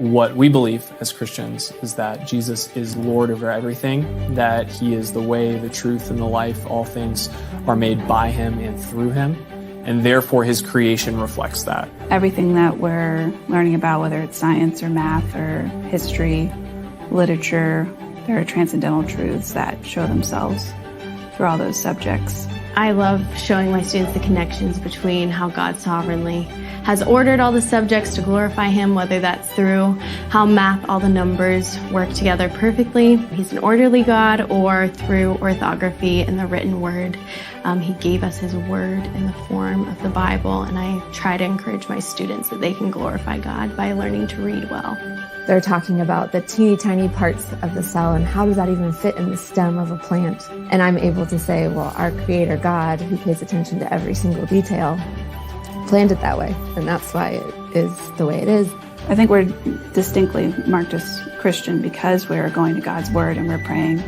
what we believe as Christians is that Jesus is Lord over everything, that he is the way, the truth, and the life. All things are made by him and through him, and therefore his creation reflects that. Everything that we're learning about, whether it's science or math or history, literature, there are transcendental truths that show themselves through all those subjects. I love showing my students the connections between how God sovereignly has ordered all the subjects to glorify him, whether that's through how math, all the numbers work together perfectly. He's an orderly God, or through orthography in the written word. He gave us his word in the form of the Bible, and I try to encourage my students that they can glorify God by learning to read well. They're talking about the teeny tiny parts of the cell and how does that even fit in the stem of a plant. And I'm able to say, well, our creator God, who pays attention to every single detail, planned it that way. And that's why it is the way it is. I think we're distinctly marked as Christian because we're going to God's word and we're praying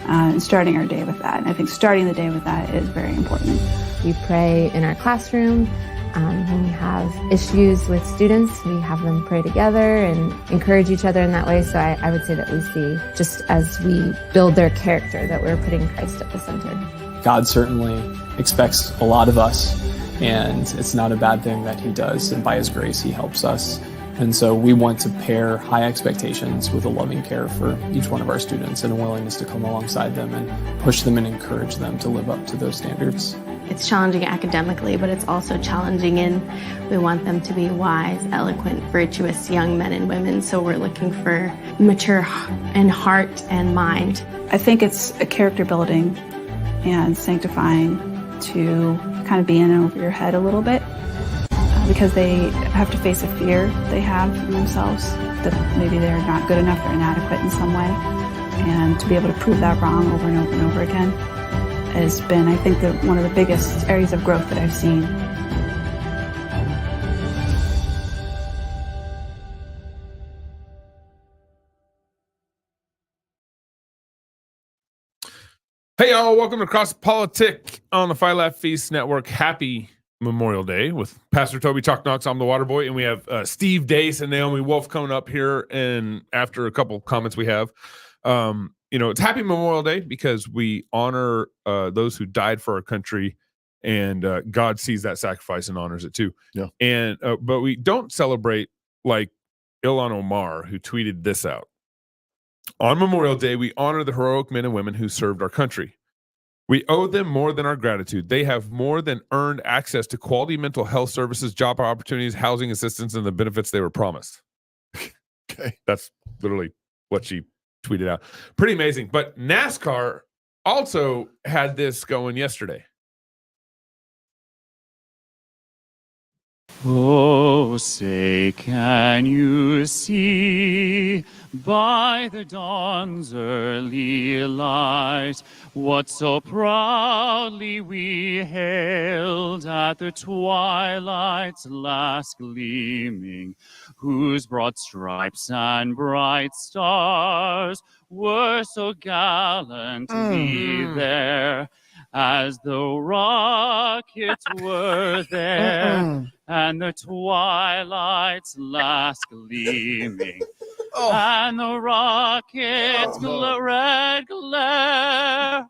and starting our day with that. And I think starting the day with that is very important. We pray in our classroom. When we have issues with students, we have them pray together and encourage each other in that way. So I would say that we see, just as we build their character, that we're putting Christ at the center. God certainly expects a lot of us, and it's not a bad thing that he does, and by his grace he helps us. And so we want to pair high expectations with a loving care for each one of our students and a willingness to come alongside them and push them and encourage them to live up to those standards. It's challenging academically, but it's also challenging in we want them to be wise, eloquent, virtuous young men and women. So we're looking for mature in heart and mind. I think it's a character building and sanctifying to kind of be in and over your head a little bit because they have to face a fear they have in themselves that maybe they're not good enough or inadequate in some way. And to be able to prove that wrong over and over and over again has been, I think, one of the biggest areas of growth that I've seen. Hey, y'all. Welcome to Cross Politic on the Phi Lap Feast Network. Happy Memorial Day with Pastor Toby Chalk Knox. I'm the water boy, and we have Steve Deace and Naomi Wolf coming up here. And after a couple comments we have, it's Happy Memorial Day because we honor those who died for our country, and God sees that sacrifice and honors it too. Yeah. And but we don't celebrate like Ilhan Omar, who tweeted this out. On Memorial Day, we honor the heroic men and women who served our country. We owe them more than our gratitude. They have more than earned access to quality mental health services, job opportunities, housing assistance, and the benefits they were promised. Okay. That's literally what she tweeted out. Pretty amazing. But NASCAR also had this going yesterday. Oh, say, can you see by the dawn's early light what so proudly we hailed at the twilight's last gleaming, whose broad stripes and bright stars were so gallantly there, as the rockets were there, and the twilight's last gleaming, and the rockets' red glare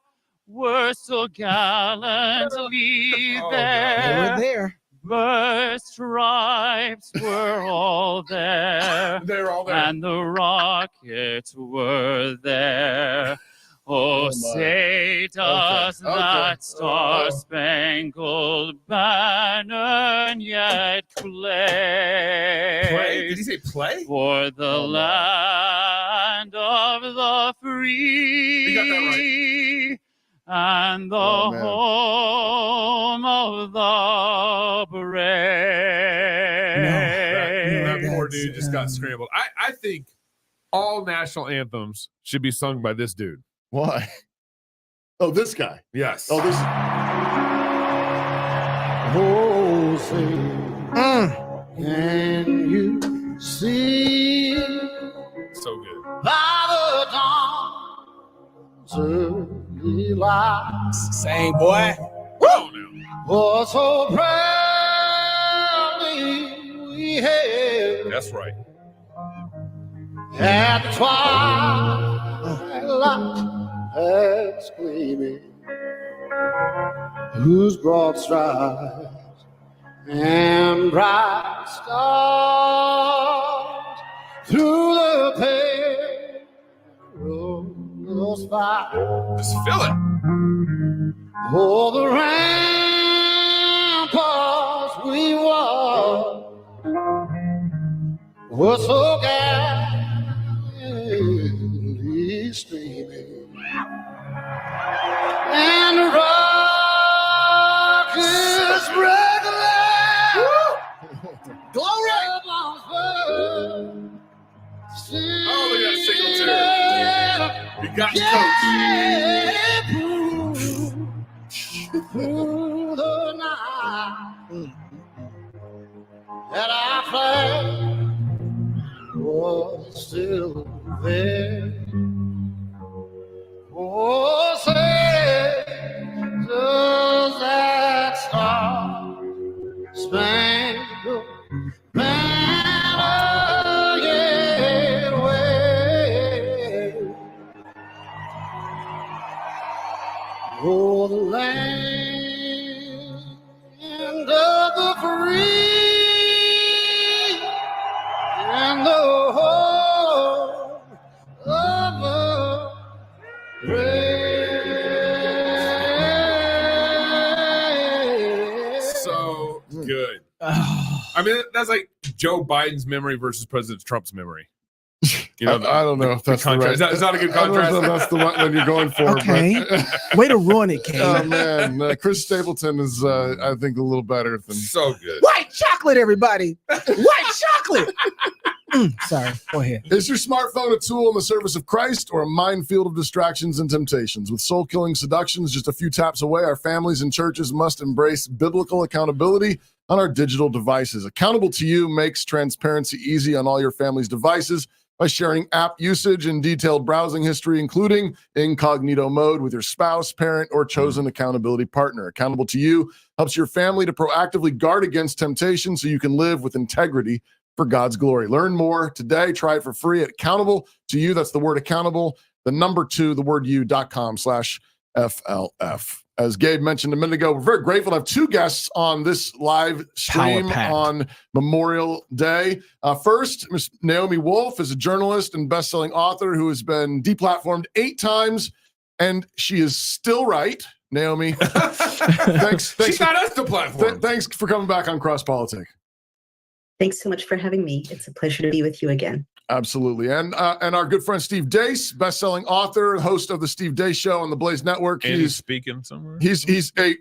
were so gallantly there. They were there. Burst stripes were all there, They're all there. and the rockets were there. Oh, say does that star-spangled banner yet play? Play? Did he say play? For the land of the free. You got that right. And the home of the brave. That poor dude just got scrambled. I think all national anthems should be sung by this dude. Why? Oh, this guy. Yes. Oh, this. Oh, say, can you see So good. by the dawn's early light? Same boy. For so proudly we hailed That's right. at the twilight that's gleaming, whose broad stripes and bright stars through the perilous fight. Just feel it. Oh, the ramparts we walked were so gallantly streaming, and the rockets regular. Glory! Oh, look at that single tune. You got coach. Through the night that our flag was still there. Oh, say, does that star-spangled banner yet wave? Oh, the land of the free and the home of the brave. So good. I mean, that's like Joe Biden's memory versus President Trump's memory. You know, I don't know if that's the right. contrast. Is that a good I don't know contrast? if that's the one you're going for. Okay. But, Way to ruin it, Kane. oh man, Chris Stapleton is, I think, a little better than. So good. White chocolate, everybody. White chocolate. Sorry. Go ahead. Is your smartphone a tool in the service of Christ or a minefield of distractions and temptations? With soul-killing seductions just a few taps away, our families and churches must embrace biblical accountability on our digital devices. Accountable to You makes transparency easy on all your family's devices by sharing app usage and detailed browsing history, including incognito mode with your spouse, parent, or chosen accountability partner. Accountable to You helps your family to proactively guard against temptation so you can live with integrity for God's glory. Learn more today. Try it for free at Accountable to You. That's the word accountable, the number 2, the word you.com/FLF. As Gabe mentioned a minute ago, we're very grateful to have 2 guests on this live stream Power-packed. on Memorial Day. First, Ms. Naomi Wolf is a journalist and best-selling author who has been deplatformed 8 times, and she is still right. Naomi, thanks. She got us the platform. Thanks for coming back on Cross Politic. Thanks so much for having me. It's a pleasure to be with you again. Absolutely. And our good friend Steve Deace, best-selling author, host of the Steve Deace Show on the Blaze Network. And he's speaking somewhere. He's a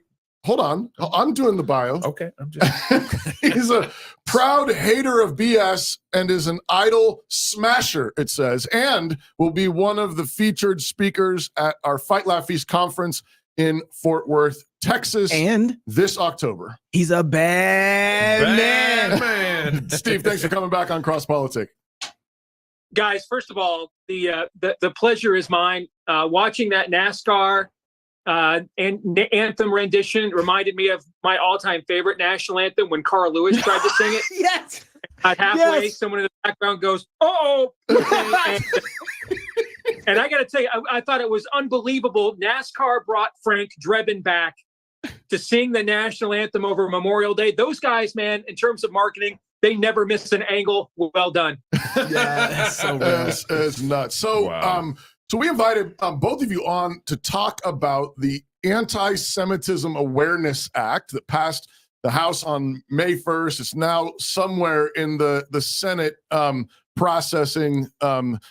hold on. I'm doing the bio. Okay. I'm just He's a proud hater of BS and is an idol smasher, it says, and will be one of the featured speakers at our Fight Laugh Feast conference in Fort Worth, Texas, And this October. he's a bad man. Steve, thanks for coming back on Cross Politic. Guys, first of all, the pleasure is mine. Watching that NASCAR anthem rendition reminded me of my all-time favorite national anthem when Carl Lewis tried to sing it. Yes. At halfway, Yes. someone in the background goes, "Oh!" And I got to tell you, I thought it was unbelievable. NASCAR brought Frank Drebin back to sing the national anthem over Memorial Day. Those guys, man, in terms of marketing, they never miss an angle. Well done. Yeah, that's so good. It's nuts. So, Wow. so we invited both of you on to talk about the Anti-Semitism Awareness Act that passed the House on May 1st. It's now somewhere in the Senate processing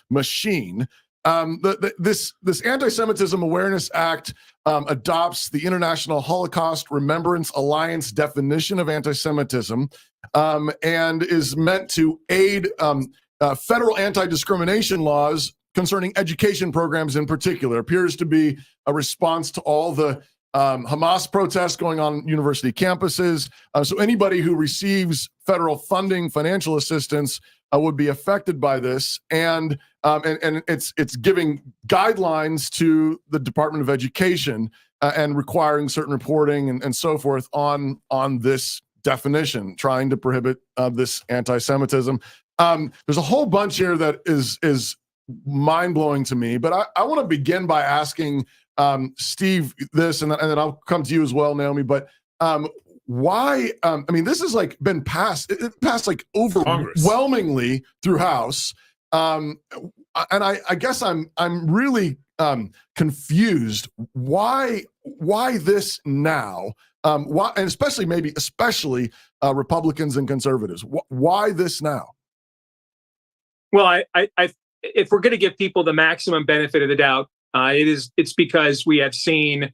machine. This Anti-Semitism Awareness Act adopts the International Holocaust Remembrance Alliance definition of anti-Semitism and is meant to aid federal anti-discrimination laws concerning education programs in particular. Appears to be a response to all the Hamas protests going on university campuses. So anybody who receives federal funding, financial assistance, would be affected by this, and it's giving guidelines to the Department of Education and requiring certain reporting and so forth on this definition, trying to prohibit this anti-Semitism. There's a whole bunch here that is mind-blowing to me, but I want to begin by asking Steve this, and then I'll come to you as well, Naomi. But why? I mean, this has like been passed. It passed like overwhelmingly through House, and I guess I'm really confused. Why this now? Why, and especially Republicans and conservatives. Why this now? Well, I if we're going to give people the maximum benefit of the doubt, it's because we have seen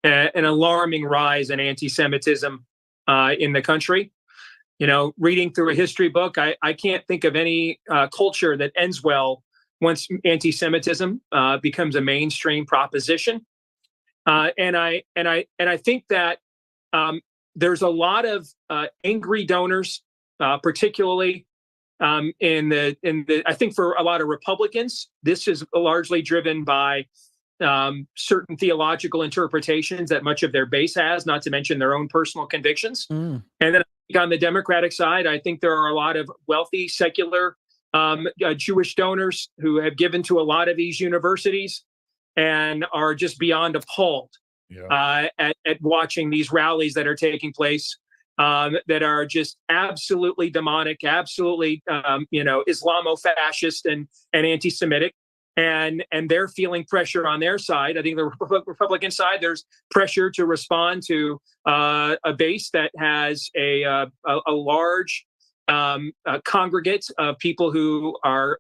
an alarming rise in anti-Semitism in the country. You know, reading through a history book, I can't think of any culture that ends well once anti-Semitism becomes a mainstream proposition. And I think that there's a lot of angry donors, particularly I think for a lot of Republicans, this is largely driven by certain theological interpretations that much of their base has, not to mention their own personal convictions. And then on the Democratic side, I think there are a lot of wealthy, secular Jewish donors who have given to a lot of these universities and are just beyond appalled at watching these rallies that are taking place that are just absolutely demonic, absolutely, Islamo-fascist and anti-Semitic. And they're feeling pressure on their side. I think the Republican side, there's pressure to respond to a base that has a large congregate of people who are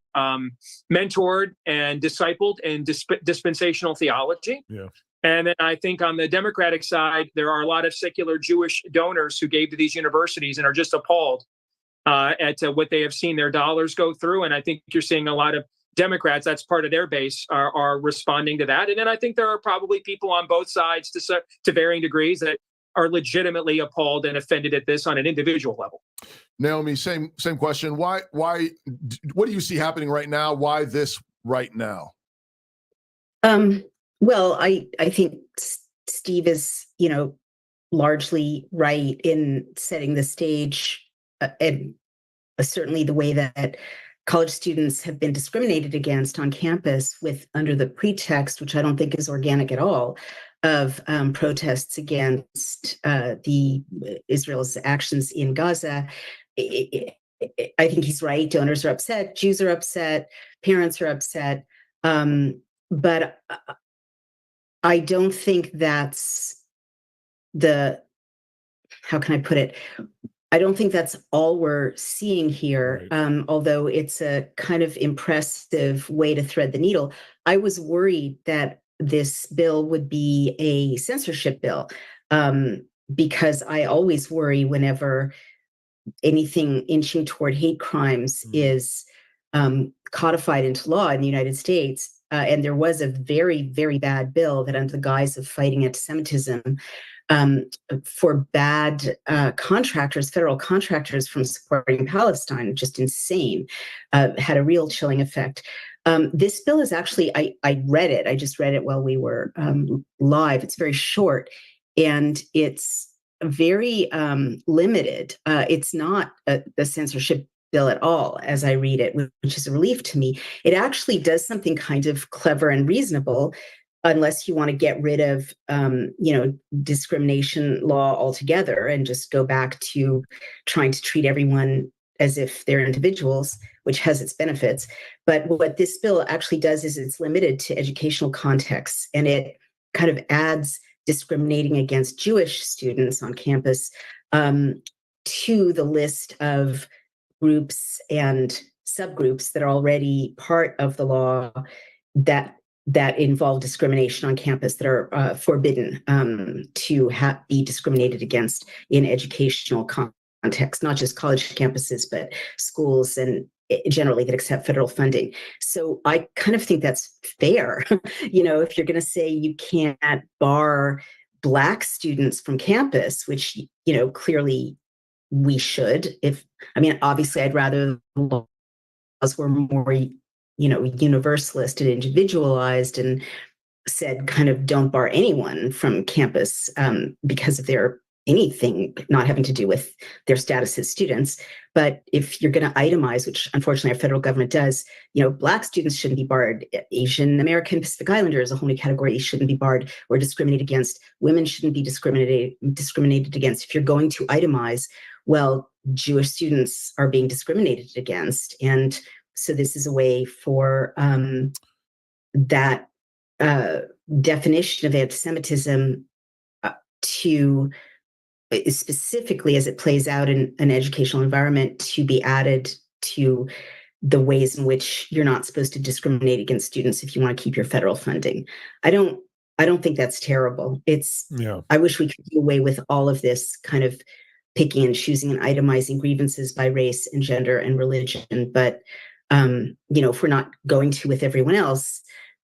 mentored and discipled in dispensational theology. Yeah. And then I think on the Democratic side, there are a lot of secular Jewish donors who gave to these universities and are just appalled at what they have seen their dollars go through. And I think you're seeing a lot of Democrats, that's part of their base, are responding to that. And then I think there are probably people on both sides to varying degrees that are legitimately appalled and offended at this on an individual level. Naomi, same question. Why? What do you see happening right now? Why this right now? Well, I think Steve is, largely right in setting the stage, and certainly the way that college students have been discriminated against on campus under the pretext, which I don't think is organic at all, of protests against Israel's actions in Gaza. I think he's right. Donors are upset. Jews are upset. Parents are upset. But I don't think that's how can I put it? I don't think that's all we're seeing here, right. Although it's a kind of impressive way to thread the needle. I was worried that this bill would be a censorship bill, because I always worry whenever anything inching toward hate crimes is codified into law in the United States. And there was a very, very bad bill that, under the guise of fighting anti-Semitism, forbade federal contractors from supporting Palestine, just insane, had a real chilling effect. This bill is actually, I read it. I just read it while we were live. It's very short and it's very limited. It's not a censorship bill at all, as I read it, which is a relief to me. It actually does something kind of clever and reasonable, unless you want to get rid of, discrimination law altogether and just go back to trying to treat everyone as if they're individuals, which has its benefits. But what this bill actually does is it's limited to educational contexts, and it kind of adds discriminating against Jewish students on campus to the list of groups and subgroups that are already part of the law that involve discrimination on campus, that are forbidden to be discriminated against in educational context, not just college campuses, but schools and generally that accept federal funding. So I kind of think that's fair. If you're going to say you can't bar Black students from campus, which, clearly we should. Obviously I'd rather the laws were more, universalist and individualized and said kind of don't bar anyone from campus because of their anything not having to do with their status as students. But if you're going to itemize, which unfortunately our federal government does, Black students shouldn't be barred. Asian American Pacific Islanders, a whole new category, shouldn't be barred or discriminated against. Women shouldn't be discriminated against. If you're going to itemize, well, Jewish students are being discriminated against. And so this is a way for that definition of anti-Semitism to, specifically as it plays out in an educational environment, to be added to the ways in which you're not supposed to discriminate against students if you want to keep your federal funding. I don't think that's terrible. I wish we could do away with all of this kind of picking and choosing and itemizing grievances by race and gender and religion. But, if we're not going to with everyone else,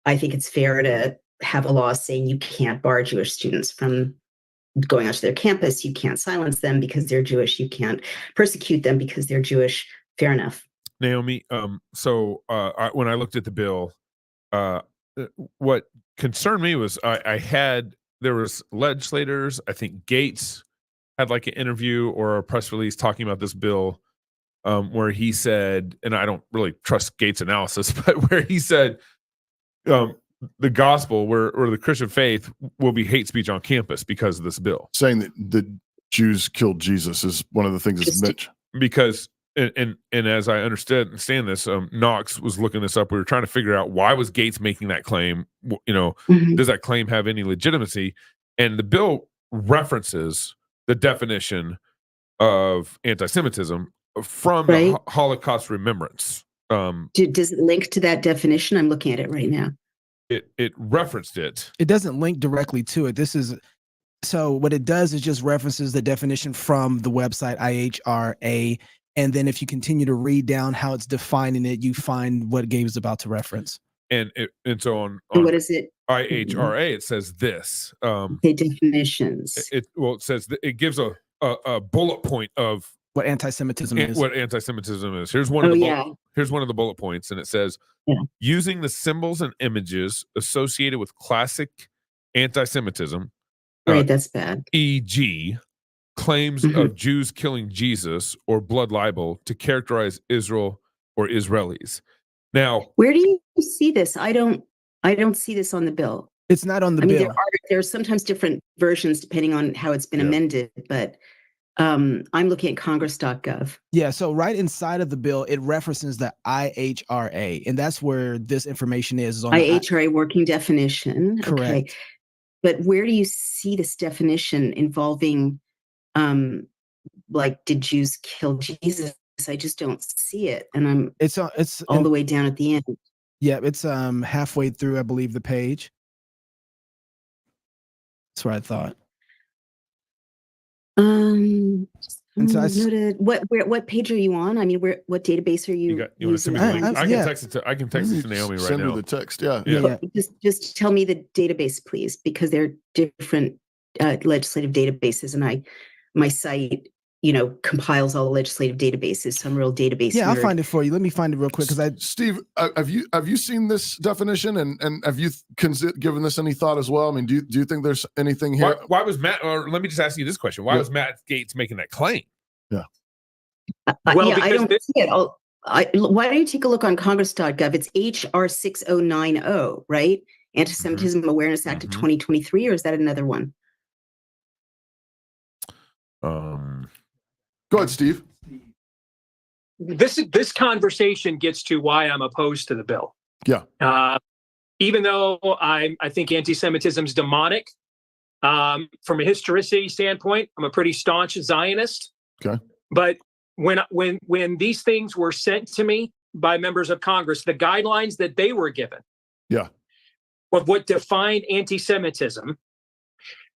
I think it's fair to have a law saying you can't bar Jewish students from going onto their campus. You can't silence them because they're Jewish. You can't persecute them because they're Jewish. Fair enough. Naomi, when I looked at the bill, what concerned me was there was legislators, I think Gates had like an interview or a press release talking about this bill, where he said, and I don't really trust Gates' analysis, but where he said the gospel or the Christian faith will be hate speech on campus because of this bill. Saying that the Jews killed Jesus is one of the things that's mentioned. Because and as I understand this, Knox was looking this up. We were trying to figure out, why was Gates making that claim? Does that claim have any legitimacy? And the bill references the definition of anti-Semitism from the Holocaust remembrance. Does it link to that definition? I'm looking at it right now. It referenced it. It doesn't link directly to it. So what it does is just references the definition from the website IHRA. And then if you continue to read down how it's defining it, you find what Gabe is about to reference. And so on what is it? IHRA, it says this. Definitions. It says it gives a bullet point of what anti-Semitism is. What anti-Semitism is. Here's one of the bullet points, and it says, using the symbols and images associated with classic anti-Semitism. Right, that's bad. E.g., claims of Jews killing Jesus or blood libel to characterize Israel or Israelis. Now, where do you see this? I don't see this on the bill. It's not on the bill. There's sometimes different versions depending on how it's been amended, but I'm looking at congress.gov. Yeah, so right inside of the bill, it references the IHRA, and that's where this information is on IHRA working definition. Correct. Okay. But where do you see this definition involving, did Jews kill Jesus? I just don't see it, and it's all the way down at the end. Yeah, it's halfway through, I believe, the page. That's what I thought. Noted. What page are you on? I mean, what database are you? You want to send me the link? I can text it to Naomi right now. Send her the text. Yeah. Just tell me the database, please, because there are different legislative databases, and my site, compiles all the legislative databases. So I'm a real database. Yeah, nerd. I'll find it for you. Let me find it real quick. Steve, have you seen this definition and have you given this any thought as well? I mean, do you think there's anything here? Why was Matt? Or let me just ask you this question: why was Matt Gaetz making that claim? Yeah. I don't see it. Why don't you take a look on congress.gov? It's HR 6090, right? Anti-Semitism Awareness Act of 2023, or is that another one? Go ahead, Steve. This conversation gets to why I'm opposed to the bill. Yeah. Even though I think anti-Semitism is demonic, from a historicity standpoint, I'm a pretty staunch Zionist. Okay. But when these things were sent to me by members of Congress, the guidelines that they were given, of what defined anti-Semitism.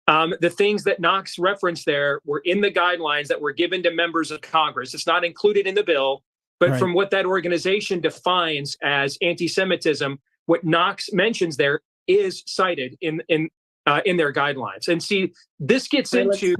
The things that Knox referenced there were in the guidelines that were given to members of Congress. It's not included in the bill, but from what that organization defines as anti-Semitism, what Knox mentions there is cited in their guidelines. And see, this gets into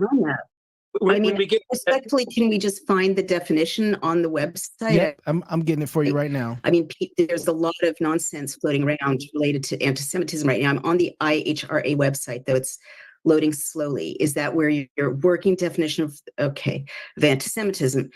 when we get respectfully, can we just find the definition on the website? Yeah, I'm getting it for you right now. I mean, there's a lot of nonsense floating around related to anti-Semitism right now. I'm on the IHRA website, though. It's loading slowly. Is that where your working definition of anti-Semitism?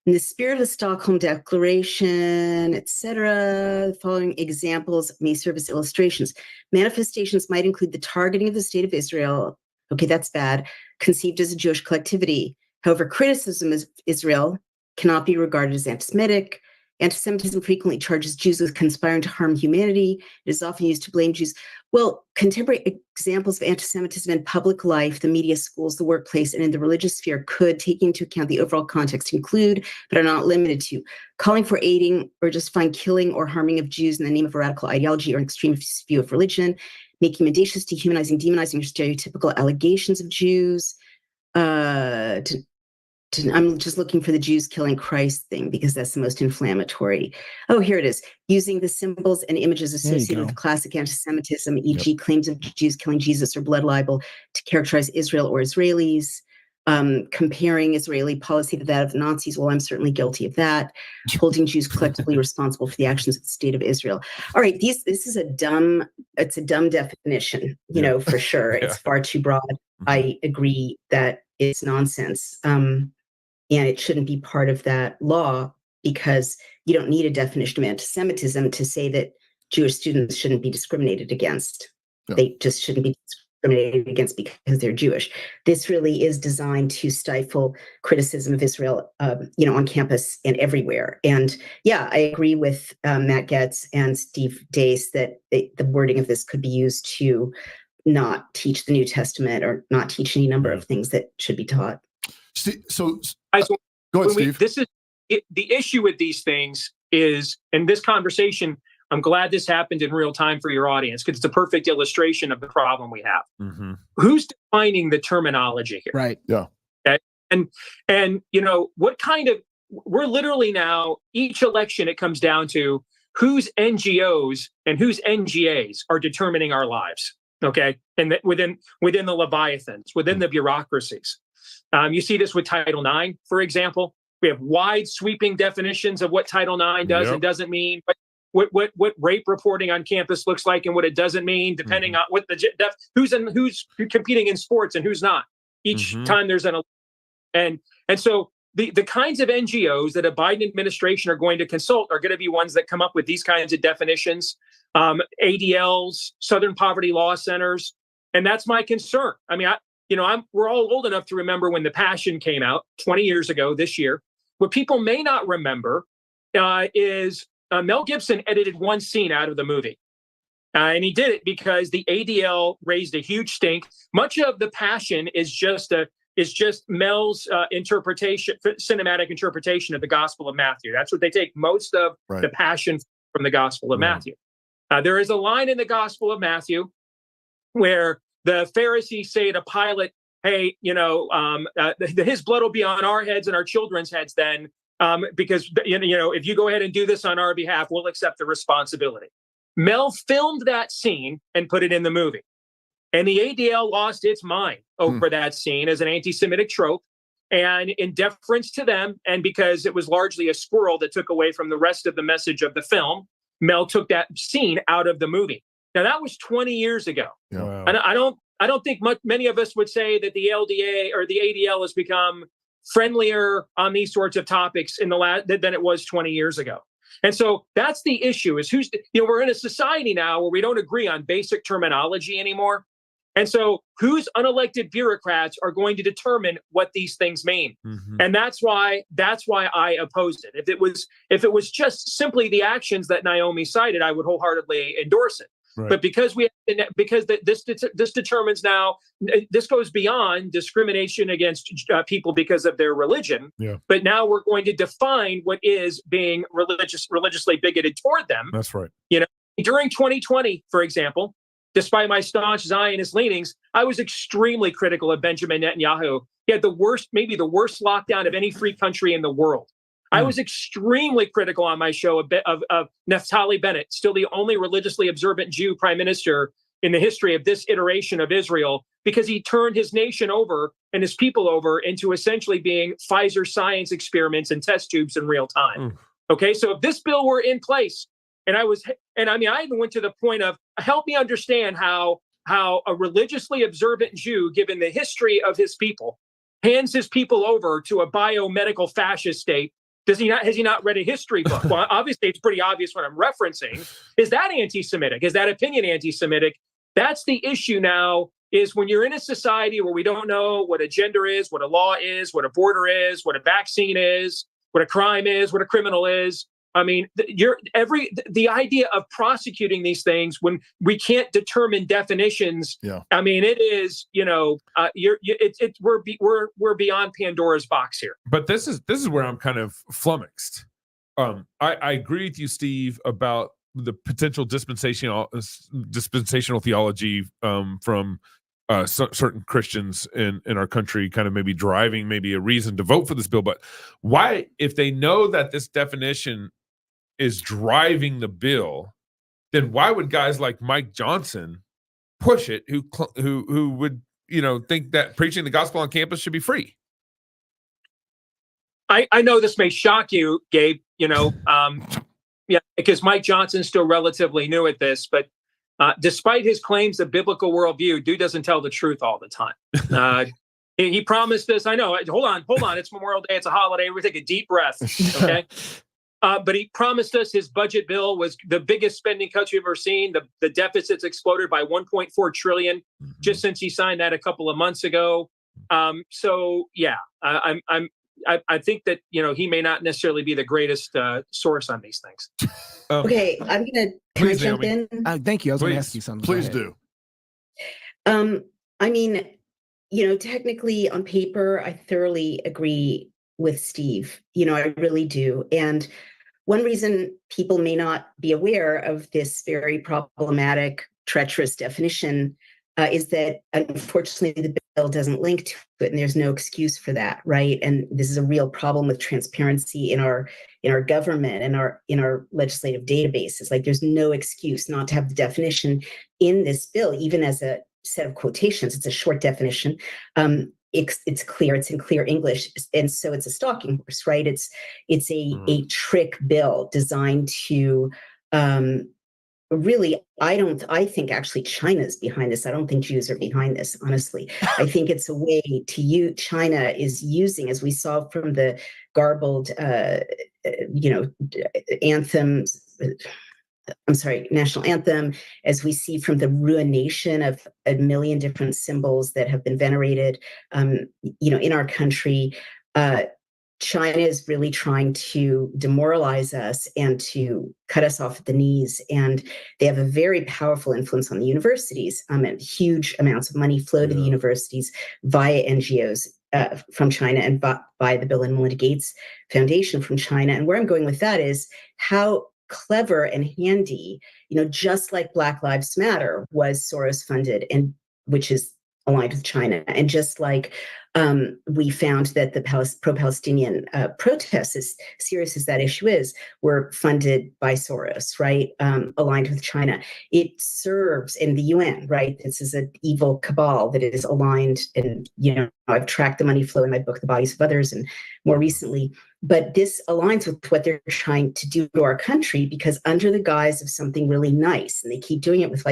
In the spirit of the Stockholm Declaration, etc., the following examples may serve as illustrations. Manifestations might include the targeting of the state of Israel. Okay, that's bad. Conceived as a Jewish collectivity. However, criticism of Israel cannot be regarded as anti-Semitic. Anti-Semitism frequently charges Jews with conspiring to harm humanity. It is often used to blame Jews. Well, contemporary examples of anti-Semitism in public life, the media, schools, the workplace, and in the religious sphere could, taking into account the overall context, include, but are not limited to, calling for aiding or justifying killing or harming of Jews in the name of a radical ideology or an extremist view of religion, making mendacious, dehumanizing, demonizing, or stereotypical allegations of Jews, I'm just looking for the Jews killing Christ thing because that's the most inflammatory. Oh, here it is. Using the symbols and images associated with classic anti-Semitism, e.g. claims of Jews killing Jesus or blood libel to characterize Israel or Israelis, comparing Israeli policy to that of the Nazis. Well, I'm certainly guilty of that. Holding Jews collectively responsible for the actions of the state of Israel. All right, this is a dumb definition, for sure. It's far too broad. I agree that it's nonsense. And it shouldn't be part of that law because you don't need a definition of anti-Semitism to say that Jewish students shouldn't be discriminated against. Yeah. They just shouldn't be discriminated against because they're Jewish. This really is designed to stifle criticism of Israel, on campus and everywhere. And yeah, I agree with Matt Getz and Steve Deace that the wording of this could be used to not teach the New Testament or not teach any number of things that should be taught. So go ahead, Steve. The issue with these things is, in this conversation, I'm glad this happened in real time for your audience because it's a perfect illustration of the problem we have. Mm-hmm. Who's defining the terminology here? Right. Yeah. Okay? And what kind of, we're literally now, each election, it comes down to whose NGOs and whose NGAs are determining our lives. Okay. And within the Leviathans, within the bureaucracies. You see this with Title IX, for example. We have wide sweeping definitions of what Title IX does and doesn't mean, what rape reporting on campus looks like and what it doesn't mean, depending on what who's competing in sports and who's not. Each time there's and so the kinds of NGOs that a Biden administration are going to consult are going to be ones that come up with these kinds of definitions, ADLs, Southern Poverty Law Centers, and that's my concern. I mean, we're all old enough to remember when The Passion came out 20 years ago this year. What people may not remember is Mel Gibson edited one scene out of the movie. And he did it because the ADL raised a huge stink. Much of The Passion is just Mel's interpretation, cinematic interpretation of the Gospel of Matthew. That's what they take most of The Passion from the Gospel of Matthew. There is a line in the Gospel of Matthew where the Pharisees say to Pilate, hey, his blood will be on our heads and our children's heads then, because, if you go ahead and do this on our behalf, we'll accept the responsibility. Mel filmed that scene and put it in the movie. And the ADL lost its mind over that scene as an anti-Semitic trope. And in deference to them, and because it was largely a squirrel that took away from the rest of the message of the film, Mel took that scene out of the movie. Now, that was 20 years ago. Yeah. Wow. And I don't think many of us would say that the LDA or the ADL has become friendlier on these sorts of topics than it was 20 years ago. And so that's the issue is we're in a society now where we don't agree on basic terminology anymore. And so whose unelected bureaucrats are going to determine what these things mean? Mm-hmm. And that's why I opposed it. If it was just simply the actions that Naomi cited, I would wholeheartedly endorse it. Right. But because this determines now, this goes beyond discrimination against people because of their religion. Yeah. But now we're going to define what is being religiously bigoted toward them. That's right. During 2020, for example, despite my staunch Zionist leanings, I was extremely critical of Benjamin Netanyahu. He had maybe the worst lockdown of any free country in the world. I was extremely critical on my show of Naftali Bennett, still the only religiously observant Jew prime minister in the history of this iteration of Israel, because he turned his nation over and his people over into essentially being Pfizer science experiments and test tubes in real time. Okay, so if this bill were in place, I even went to the point of help me understand how how a religiously observant Jew, given the history of his people, hands his people over to a biomedical fascist state. Has he not read a history book? Well, obviously, it's pretty obvious what I'm referencing. Is that anti-Semitic? Is that opinion anti-Semitic? That's the issue now, is when you're in a society where we don't know what a gender is, what a law is, what a border is, what a vaccine is, what a crime is, what a criminal is. I mean, the idea of prosecuting these things when we can't determine definitions. Yeah. I mean, it is, we're beyond Pandora's box here. But this is where I'm kind of flummoxed. I agree with you, Steve, about the potential dispensational theology from certain Christians in our country, kind of maybe driving maybe a reason to vote for this bill. But why, if they know that this definition is driving the bill, then why would guys like Mike Johnson push it, who would think that preaching the gospel on campus should be free? I know this may shock you, Gabe, because Mike Johnson's still relatively new at this, but despite his claims of biblical worldview, dude doesn't tell the truth all the time. He promised us, I know, hold on, it's Memorial Day, it's a holiday, we take a deep breath, okay? But he promised us his budget bill was the biggest spending cuts we've ever seen. The deficit's exploded by 1.4 trillion just since he signed that a couple of months ago. So yeah, I think that he may not necessarily be the greatest source on these things. Okay, can I jump in? Thank you. I was going to ask you something. Please do. I mean, technically on paper, I thoroughly agree with Steve. I really do. And one reason people may not be aware of this very problematic, treacherous definition is that unfortunately the bill doesn't link to it, and there's no excuse for that, right? And this is a real problem with transparency in our government and in our legislative databases. Like, there's no excuse not to have the definition in this bill, even as a set of quotations. It's a short definition. It's clear. It's in clear English, and so it's a stalking horse, right? It's a trick bill designed to. Really, I think actually China's behind this. I don't think Jews are behind this, honestly. I think it's a way to use, China is using, as we saw from the garbled, national anthem, as we see from the ruination of a million different symbols that have been venerated, in our country. China is really trying to demoralize us and to cut us off at the knees. And they have a very powerful influence on the universities. And huge amounts of money flow to the universities via NGOs from China and by the Bill and Melinda Gates Foundation from China. And where I'm going with that is how clever and handy, just like Black Lives Matter was Soros funded, and which is aligned with China. And just like we found that the pro-Palestinian protests, as serious as that issue is, were funded by Soros, right? Aligned with China. It serves in the UN, right? This is an evil cabal that is aligned. And, I've tracked the money flow in my book, The Bodies of Others, and more recently. But this aligns with what they're trying to do to our country, because under the guise of something really nice, and they keep doing it with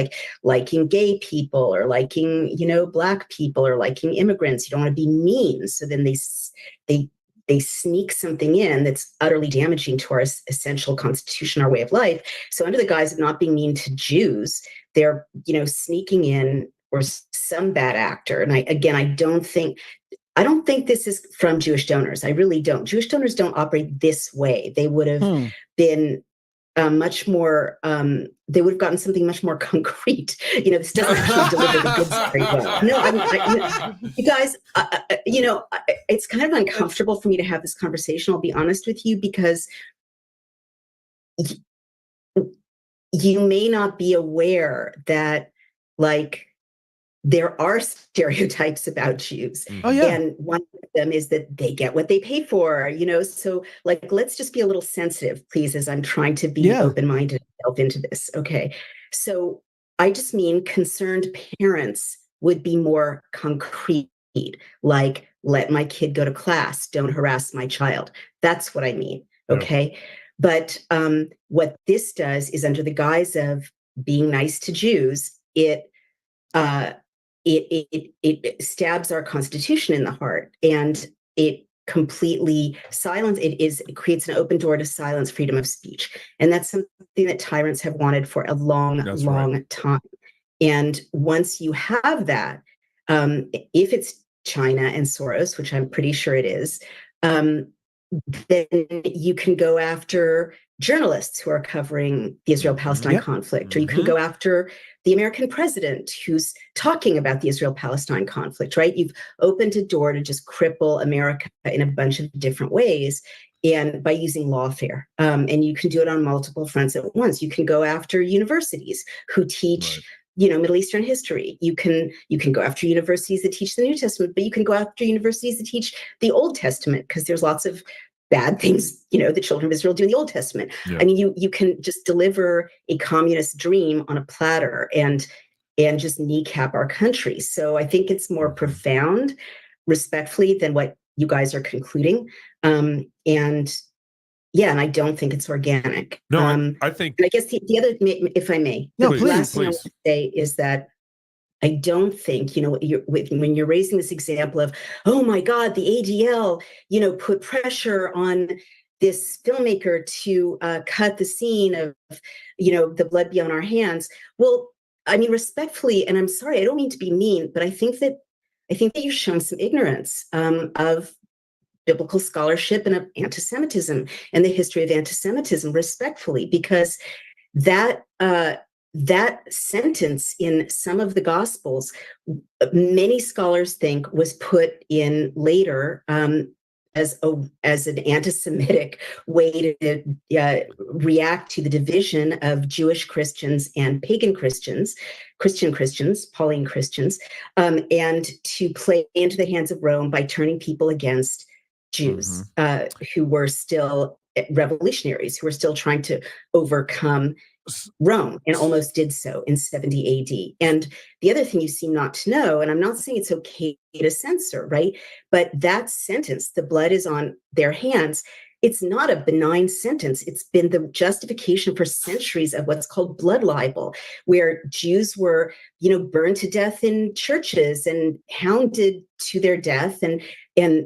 liking gay people or liking, Black people or liking immigrants. You don't want to be mean. So then they sneak something in that's utterly damaging to our essential constitution, our way of life. So under the guise of not being mean to Jews, they're, sneaking in, or some bad actor. And I don't think this is from Jewish donors. I really don't. Jewish donors don't operate this way. They would have been much more, they would have gotten something much more concrete. This doesn't actually deliver the goods very well. No, you guys, it's kind of uncomfortable for me to have this conversation. I'll be honest with you, because you may not be aware that, there are stereotypes about Jews. Oh, yeah. And one of them is that they get what they pay for, so let's just be a little sensitive, please, as I'm trying to be open-minded and delve into this. Okay. So I just mean concerned parents would be more concrete, like, let my kid go to class, don't harass my child. That's what I mean. Okay. Yeah. But what this does is, under the guise of being nice to Jews, it it stabs our Constitution in the heart, and it completely it creates an open door to silence freedom of speech. And that's something that tyrants have wanted for a long time. And once you have that, if it's China and Soros, which I'm pretty sure it is, then you can go after journalists who are covering the Israel-Palestine conflict, or you can go after the American president who's talking about the Israel-Palestine conflict, right? You've opened a door to just cripple America in a bunch of different ways, and by using lawfare. And you can do it on multiple fronts at once. You can go after universities who teach Middle Eastern history. You can go after universities that teach the New Testament, but you can go after universities that teach the Old Testament, because there's lots of bad things, the children of Israel do in the Old Testament. I mean, you can just deliver a communist dream on a platter and just kneecap our country. So I think it's more profound, respectfully, than what you guys are concluding. And I don't think it's organic. No, I think. I guess the other, if I may, no, the last thing I want to say is that I don't think, when you're raising this example of, oh my God, the ADL, put pressure on this filmmaker to cut the scene of, the blood be on our hands. Well, I mean, respectfully, and I'm sorry, I don't mean to be mean, but I think that you've shown some ignorance of biblical scholarship and of anti-Semitism and the history of anti-Semitism, respectfully, because that sentence in some of the Gospels, many scholars think was put in later as an anti-Semitic way to react to the division of Jewish Christians and pagan Christians, Christian Christians, Pauline Christians, and to play into the hands of Rome by turning people against Jews who were still revolutionaries, who were still trying to overcome Rome, and almost did so in 70 AD. And the other thing you seem not to know, and I'm not saying it's okay to censor, right? But that sentence, the blood is on their hands, it's not a benign sentence. It's been the justification for centuries of what's called blood libel, where Jews were, burned to death in churches and hounded to their death and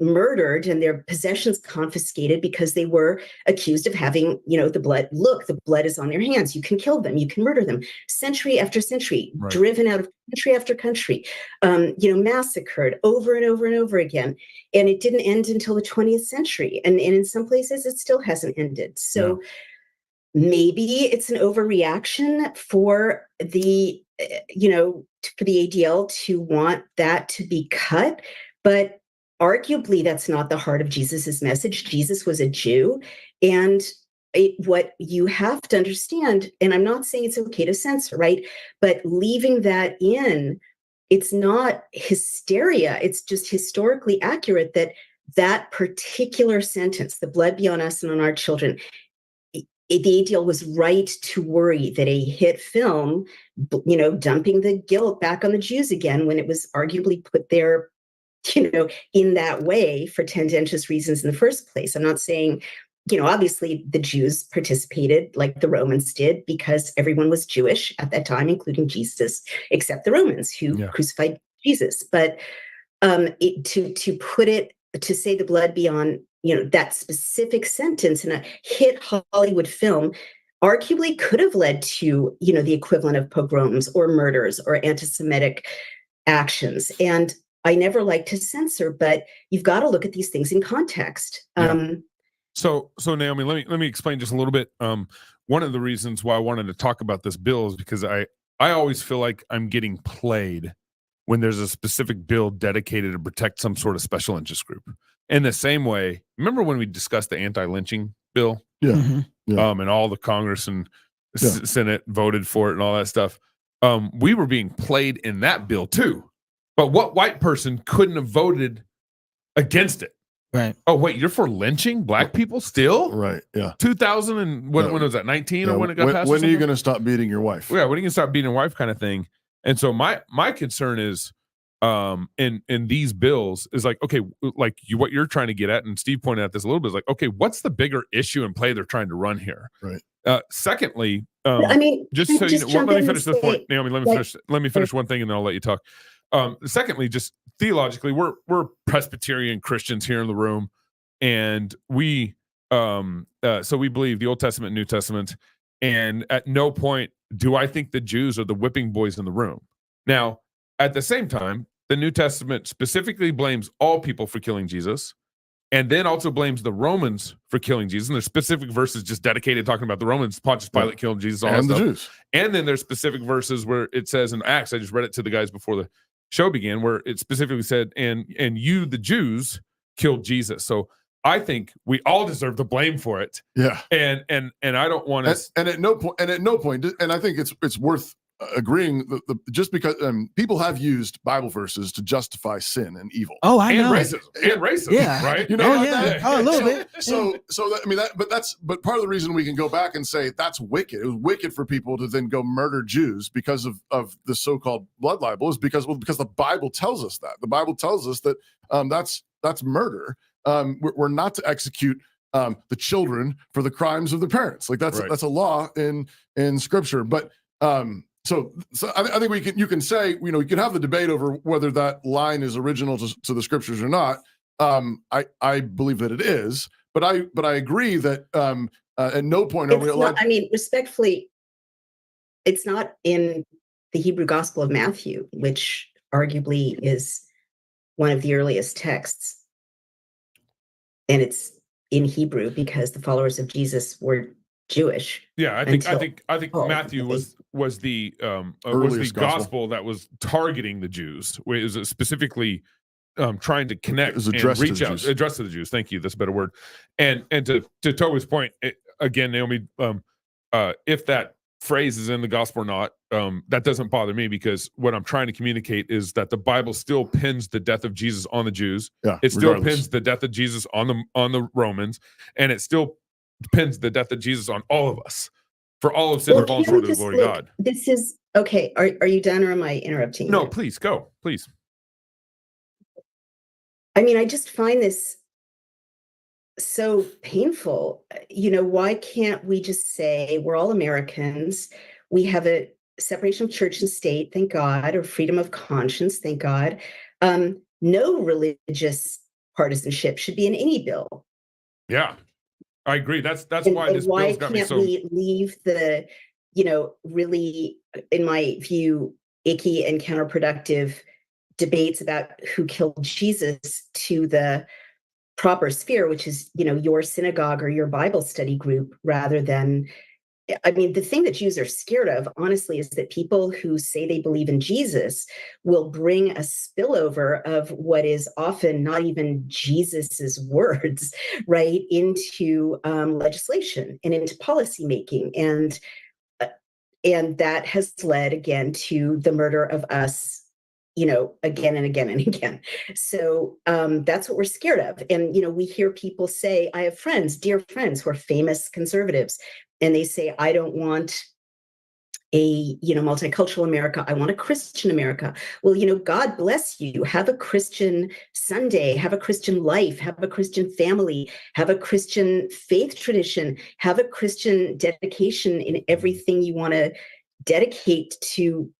murdered, and their possessions confiscated because they were accused of having, the blood. Look, the blood is on their hands. You can kill them. You can murder them. Century after century, driven out of country after country, massacred over and over and over again. And it didn't end until the 20th century. And in some places, it still hasn't ended. So maybe it's an overreaction for the, for the ADL to want that to be cut. But arguably, that's not the heart of Jesus's message. Jesus was a Jew. And what you have to understand, and I'm not saying it's okay to censor, right? But leaving that in, it's not hysteria. It's just historically accurate that particular sentence, the blood be on us and on our children, the ADL was right to worry that a hit film, dumping the guilt back on the Jews again, when it was arguably put there, in that way for tendentious reasons in the first place. I'm not saying, obviously the Jews participated like the Romans did, because everyone was Jewish at that time, including Jesus, except the Romans who crucified Jesus. But to say the blood be on, that specific sentence in a hit Hollywood film arguably could have led to, the equivalent of pogroms or murders or anti-Semitic actions. And I never like to censor, but you've got to look at these things in context. So Naomi, let me explain just a little bit. One of the reasons why I wanted to talk about this bill is because I always feel like I'm getting played when there's a specific bill dedicated to protect some sort of special interest group. In the same way, remember when we discussed the anti-lynching bill? And all the Congress and Senate voted for it and all that stuff. We were being played in that bill too. But what white person couldn't have voted against it? Right. Oh, wait, you're for lynching black people still? Right. Yeah. 2000 and when was that? 19 or when it got passed? When are you going to stop beating your wife? Yeah. When are you going to stop beating your wife kind of thing? And so my concern is in these bills is like, okay, like what you're trying to get at, and Steve pointed out this a little bit, is like, okay, what's the bigger issue and play they're trying to run here? Right. Secondly, I mean, just so you know, well, let me finish this point, Naomi. Let me finish one thing, and then I'll let you talk. Secondly, just theologically, we're Presbyterian Christians here in the room, and we so we believe the Old Testament and New Testament, and at no point do I think the Jews are the whipping boys in the room. Now, at the same time, the New Testament specifically blames all people for killing Jesus, and then also blames the Romans for killing Jesus. And there's specific verses just dedicated talking about the Romans, Pontius Pilate killing Jesus, all and that the stuff. Jews. And then there's specific verses where it says in Acts, I just read it to the guys before the show began, where it specifically said, and you, the Jews, killed Jesus. So I think we all deserve the blame for it. Yeah. And I don't want to. And at no point, and I think it's worth agreeing just because people have used Bible verses to justify sin and evil. Oh, I know. Racism, yeah, right? You know, a little bit. So but part of the reason we can go back and say that's wicked. It was wicked for people to then go murder Jews because of the so-called blood libel is because the Bible tells us that. The Bible tells us that that's murder. We're not to execute the children for the crimes of the parents. Like that's a law in Scripture. But so I think you can say, you know, you can have the debate over whether that line is original to the Scriptures or not. I believe that it is, but I agree that at no point are we allowed. I mean, respectfully, it's not in the Hebrew Gospel of Matthew, which arguably is one of the earliest texts, and it's in Hebrew because the followers of Jesus were Jewish. Yeah, I think Matthew was the gospel that was targeting the Jews. It was specifically trying to connect and reach out, address to the Jews. Thank you, that's a better word. And to Toby's point, again, Naomi, if that phrase is in the gospel or not, that doesn't bother me, because what I'm trying to communicate is that the Bible still pins the death of Jesus on the Jews. Yeah, it still pins the death of Jesus on the Romans, and it still pins the death of Jesus on all of us, for all of sin and fallen short of the glory of God. This is okay. Are you done, or am I interrupting? No, you? Please go. Please. I mean, I just find this so painful. You know, why can't we just say we're all Americans? We have a separation of church and state, thank God, or freedom of conscience, thank God. No religious partisanship should be in any bill. Yeah. I agree. That's why this bill's got me so. Why can't we leave the, you know, really, in my view, icky and counterproductive debates about who killed Jesus to the proper sphere, which is, you know, your synagogue or your Bible study group, rather than, I mean, the thing that Jews are scared of, honestly, is that people who say they believe in Jesus will bring a spillover of what is often not even Jesus's words, right, into legislation and into policymaking, and that has led again to the murder of us, you know, again and again and again. So that's what we're scared of. And, you know, we hear people say, I have friends, dear friends, who are famous conservatives, and they say, I don't want a, you know, multicultural America. I want a Christian America. Well, you know, God bless you. Have a Christian Sunday, have a Christian life, have a Christian family, have a Christian faith tradition, have a Christian dedication in everything you want to dedicate to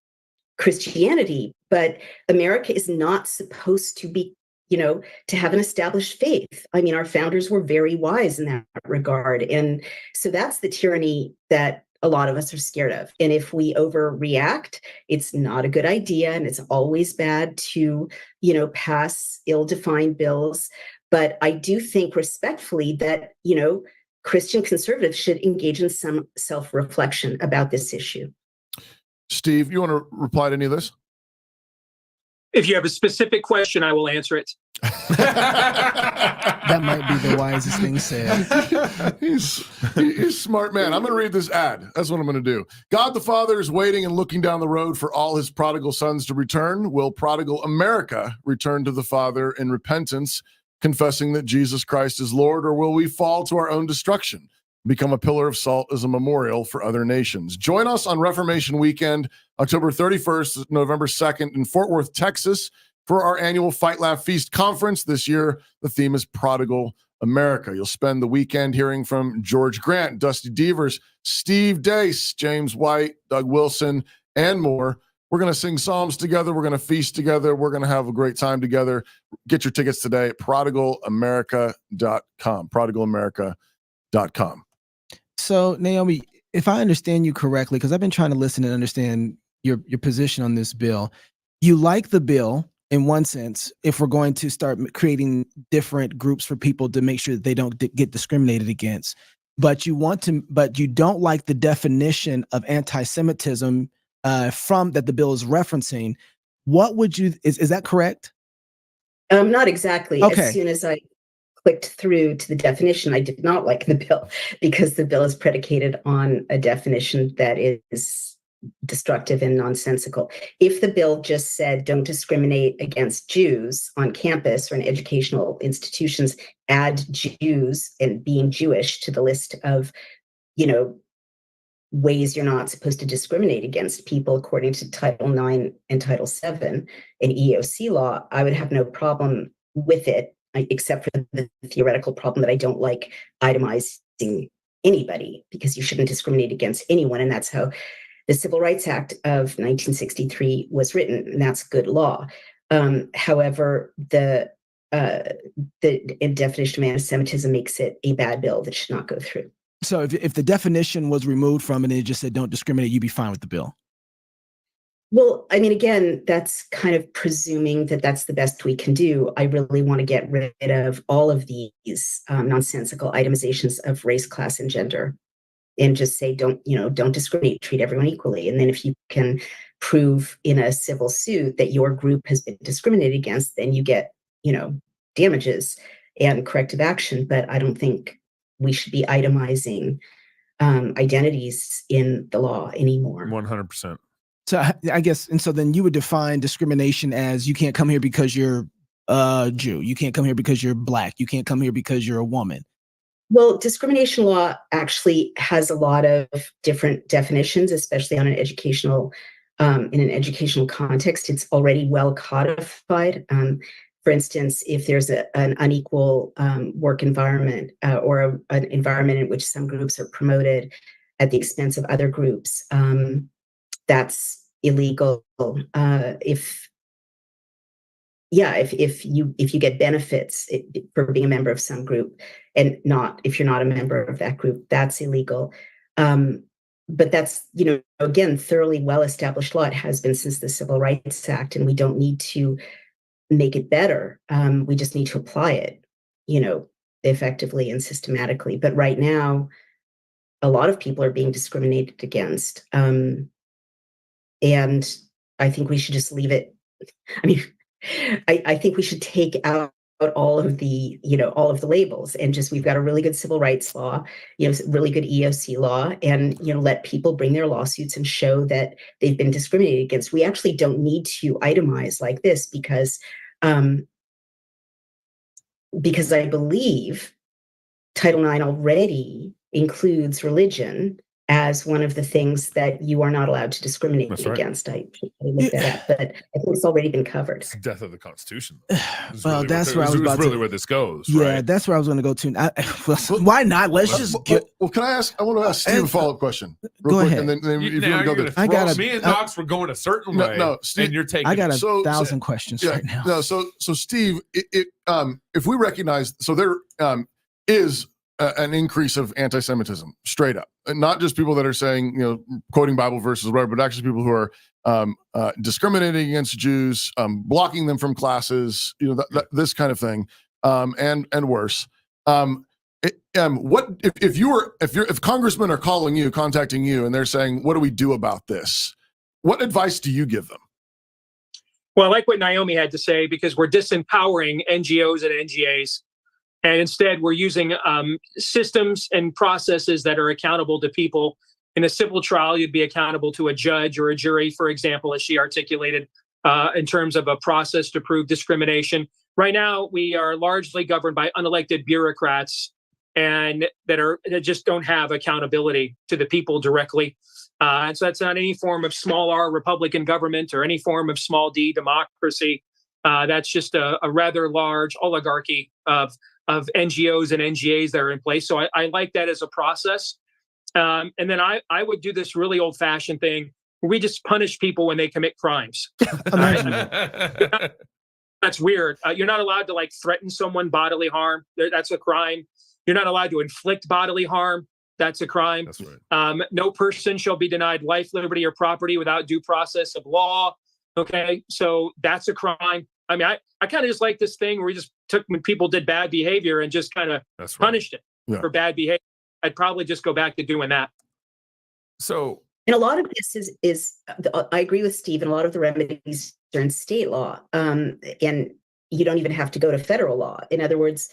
Christianity. But America is not supposed to be, you know, to have an established faith. I mean, our founders were very wise in that regard. And so that's the tyranny that a lot of us are scared of. And if we overreact, it's not a good idea. And it's always bad to, you know, pass ill-defined bills. But I do think respectfully that, you know, Christian conservatives should engage in some self-reflection about this issue. Steve, you want to reply to any of this? If you have a specific question, I will answer it. That might be the wisest thing said. He's a smart man. I'm going to read this ad. That's what I'm going to do. God the Father is waiting and looking down the road for all his prodigal sons to return. Will prodigal America return to the Father in repentance, confessing that Jesus Christ is Lord, or will we fall to our own destruction, become a pillar of salt as a memorial for other nations? Join us on Reformation Weekend, October 31st, November 2nd in Fort Worth, Texas. for our annual Fight, Laugh, Feast conference. This year, the theme is Prodigal America. You'll spend the weekend hearing from George Grant, Dusty Devers, Steve Deace, James White, Doug Wilson, and more. We're going to sing psalms together. We're going to feast together. We're going to have a great time together. Get your tickets today at prodigalamerica.com. Prodigalamerica.com. So, Naomi, if I understand you correctly, because I've been trying to listen and understand your position on this bill, you like the bill in one sense, if we're going to start creating different groups for people to make sure that they don't get discriminated against, but you don't like the definition of anti-Semitism from that the bill is referencing. What would you, is that correct? Not exactly. Okay. As soon as I clicked through to the definition, I did not like the bill because the bill is predicated on a definition that is destructive and nonsensical. If the bill just said don't discriminate against Jews on campus or in educational institutions, add Jews and being Jewish to the list of, ways you're not supposed to discriminate against people according to Title IX and Title VII in EOC law, I would have no problem with it, except for the theoretical problem that I don't like itemizing anybody, because you shouldn't discriminate against anyone. And that's how the Civil Rights Act of 1963 was written, and that's good law. However, the definition of anti-Semitism makes it a bad bill that should not go through. So if the definition was removed from it and it just said don't discriminate, you'd be fine with the bill? Well, I mean, again, that's kind of presuming that that's the best we can do. I really want to get rid of all of these nonsensical itemizations of race, class, and gender, and just say don't discriminate, treat everyone equally. And then if you can prove in a civil suit that your group has been discriminated against, then you get, damages and corrective action. But I don't think we should be itemizing identities in the law anymore. 100%. So I guess, and so then you would define discrimination as you can't come here because you're a Jew. You can't come here because you're Black. You can't come here because you're a woman. Well, discrimination law actually has a lot of different definitions, especially on an educational, in an educational context. It's already well codified. For instance, if there's an unequal work environment or an environment in which some groups are promoted at the expense of other groups, that's illegal. If you get benefits for being a member of some group, and if you're not a member of that group, that's illegal. But that's, again, thoroughly well-established law. It has been since the Civil Rights Act, and we don't need to make it better. We just need to apply it, effectively and systematically. But right now, a lot of people are being discriminated against. And I think we should just leave it. I mean, I think we should take out all of the labels and just, we've got a really good civil rights law, really good EOC law, and, let people bring their lawsuits and show that they've been discriminated against. We actually don't need to itemize like this because I believe Title IX already includes religion as one of the things that you are not allowed to discriminate against. I looked that up, but I think it's already been covered. It's the death of the Constitution. Well, that's where I was about really to, where this goes. Yeah, right? That's where I was going to go to. Why not? Let's just get. Well, can I ask? I want to ask Steve a follow-up question. Go ahead. And then if you want to go there. I got me and Knox were going a certain way. No, Steve, and you're taking. I got 1,000 questions right now. No, so Steve, if we recognize, so there is an increase of anti-Semitism, straight up, and not just people that are saying, quoting Bible verses, whatever, but actually people who are discriminating against Jews, blocking them from classes, this kind of thing, and worse. What if congressmen are contacting you, and they're saying, "What do we do about this?" What advice do you give them? Well, I like what Naomi had to say, because we're disempowering NGOs and NGAs. And instead, we're using systems and processes that are accountable to people. In a civil trial, you'd be accountable to a judge or a jury, for example, as she articulated, in terms of a process to prove discrimination. Right now, we are largely governed by unelected bureaucrats and that just don't have accountability to the people directly. And so that's not any form of small r Republican government or any form of small d democracy. That's just a rather large oligarchy of NGOs and NGAs that are in place. So I like that as a process. And then I would do this really old-fashioned thing where we just punish people when they commit crimes. That's weird. You're not allowed to like threaten someone bodily harm. That's a crime. You're not allowed to inflict bodily harm. That's a crime. That's right. No person shall be denied life, liberty, or property without due process of law. Okay, so that's a crime. I mean, I kind of just like this thing where we just took when people did bad behavior and just kind of punished it for bad behavior. I'd probably just go back to doing that. So, and a lot of this is I agree with Steve, and a lot of the remedies are in state law, and you don't even have to go to federal law. In other words,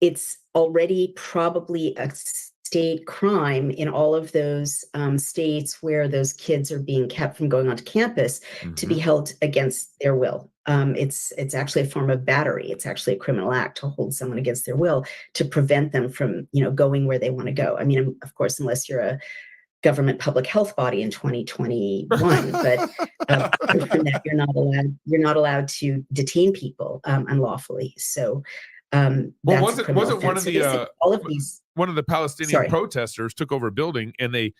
it's already probably a state crime in all of those states where those kids are being kept from going onto campus to be held against their will. It's actually a form of battery. It's actually a criminal act to hold someone against their will to prevent them from, going where they want to go. I mean, of course, unless you're a government public health body in 2021, but from that, you're not allowed to detain people unlawfully. So, wasn't one of the all of these? One of the Palestinian protesters took over a building and they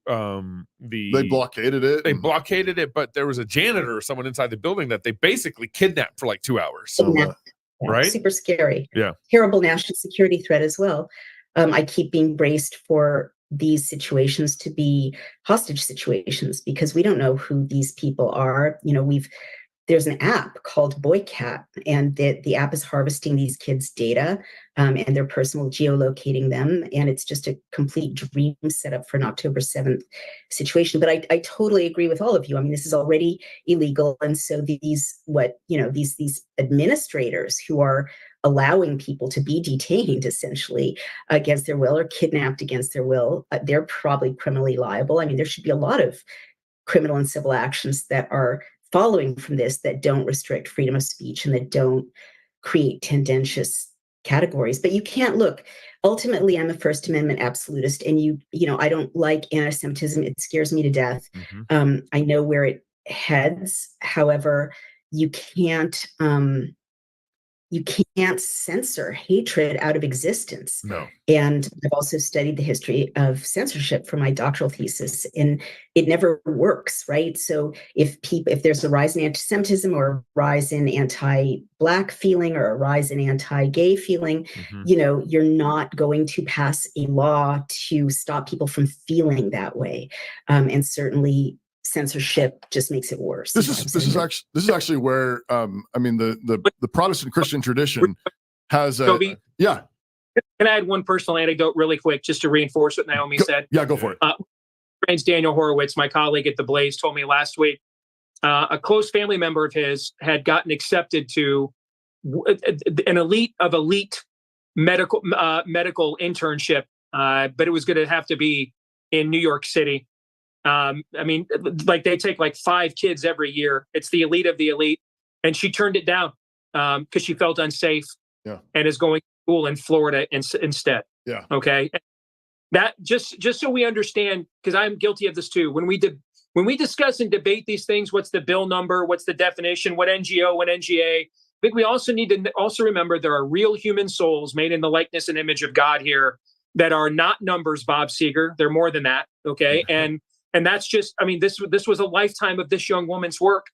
blockaded it. They blockaded it, but there was a janitor or someone inside the building that they basically kidnapped for like 2 hours. Right? Super scary. Yeah. Terrible national security threat as well. I keep being braced for these situations to be hostage situations because we don't know who these people are. There's an app called Boycat, and the app is harvesting these kids' data and their personal geolocating them. And it's just a complete dream setup for an October 7th situation. But I totally agree with all of you. I mean, this is already illegal. And so these administrators who are allowing people to be detained essentially against their will or kidnapped against their will, they're probably criminally liable. I mean, there should be a lot of criminal and civil actions that are following from this that don't restrict freedom of speech and that don't create tendentious categories. But you can't look. Ultimately, I'm a First Amendment absolutist, and I don't like anti-Semitism. It scares me to death. I know where it heads. However, you can't censor hatred out of existence. No. And I've also studied the history of censorship for my doctoral thesis, and it never works, right? So if there's a rise in anti-Semitism or a rise in anti-Black feeling or a rise in anti-gay feeling, you're not going to pass a law to stop people from feeling that way. And certainly censorship just makes it worse. This is actually where the Protestant Christian tradition has Toby, yeah. Can I add one personal anecdote really quick just to reinforce what Naomi said? Yeah, go for it. Friends Daniel Horowitz, my colleague at the Blaze, told me last week a close family member of his had gotten accepted to an elite medical internship, but it was going to have to be in New York City. I mean, like they take like 5 kids every year. It's the elite of the elite. And she turned it down because she felt unsafe and is going to school in Florida instead. Yeah. Okay. That just so we understand, because I'm guilty of this too. When we discuss and debate these things, what's the bill number? What's the definition? What NGO, what NGA? I think we also need to also remember there are real human souls made in the likeness and image of God here that are not numbers, Bob Seger. They're more than that. Okay. And that's just, I mean, this was a lifetime of this young woman's work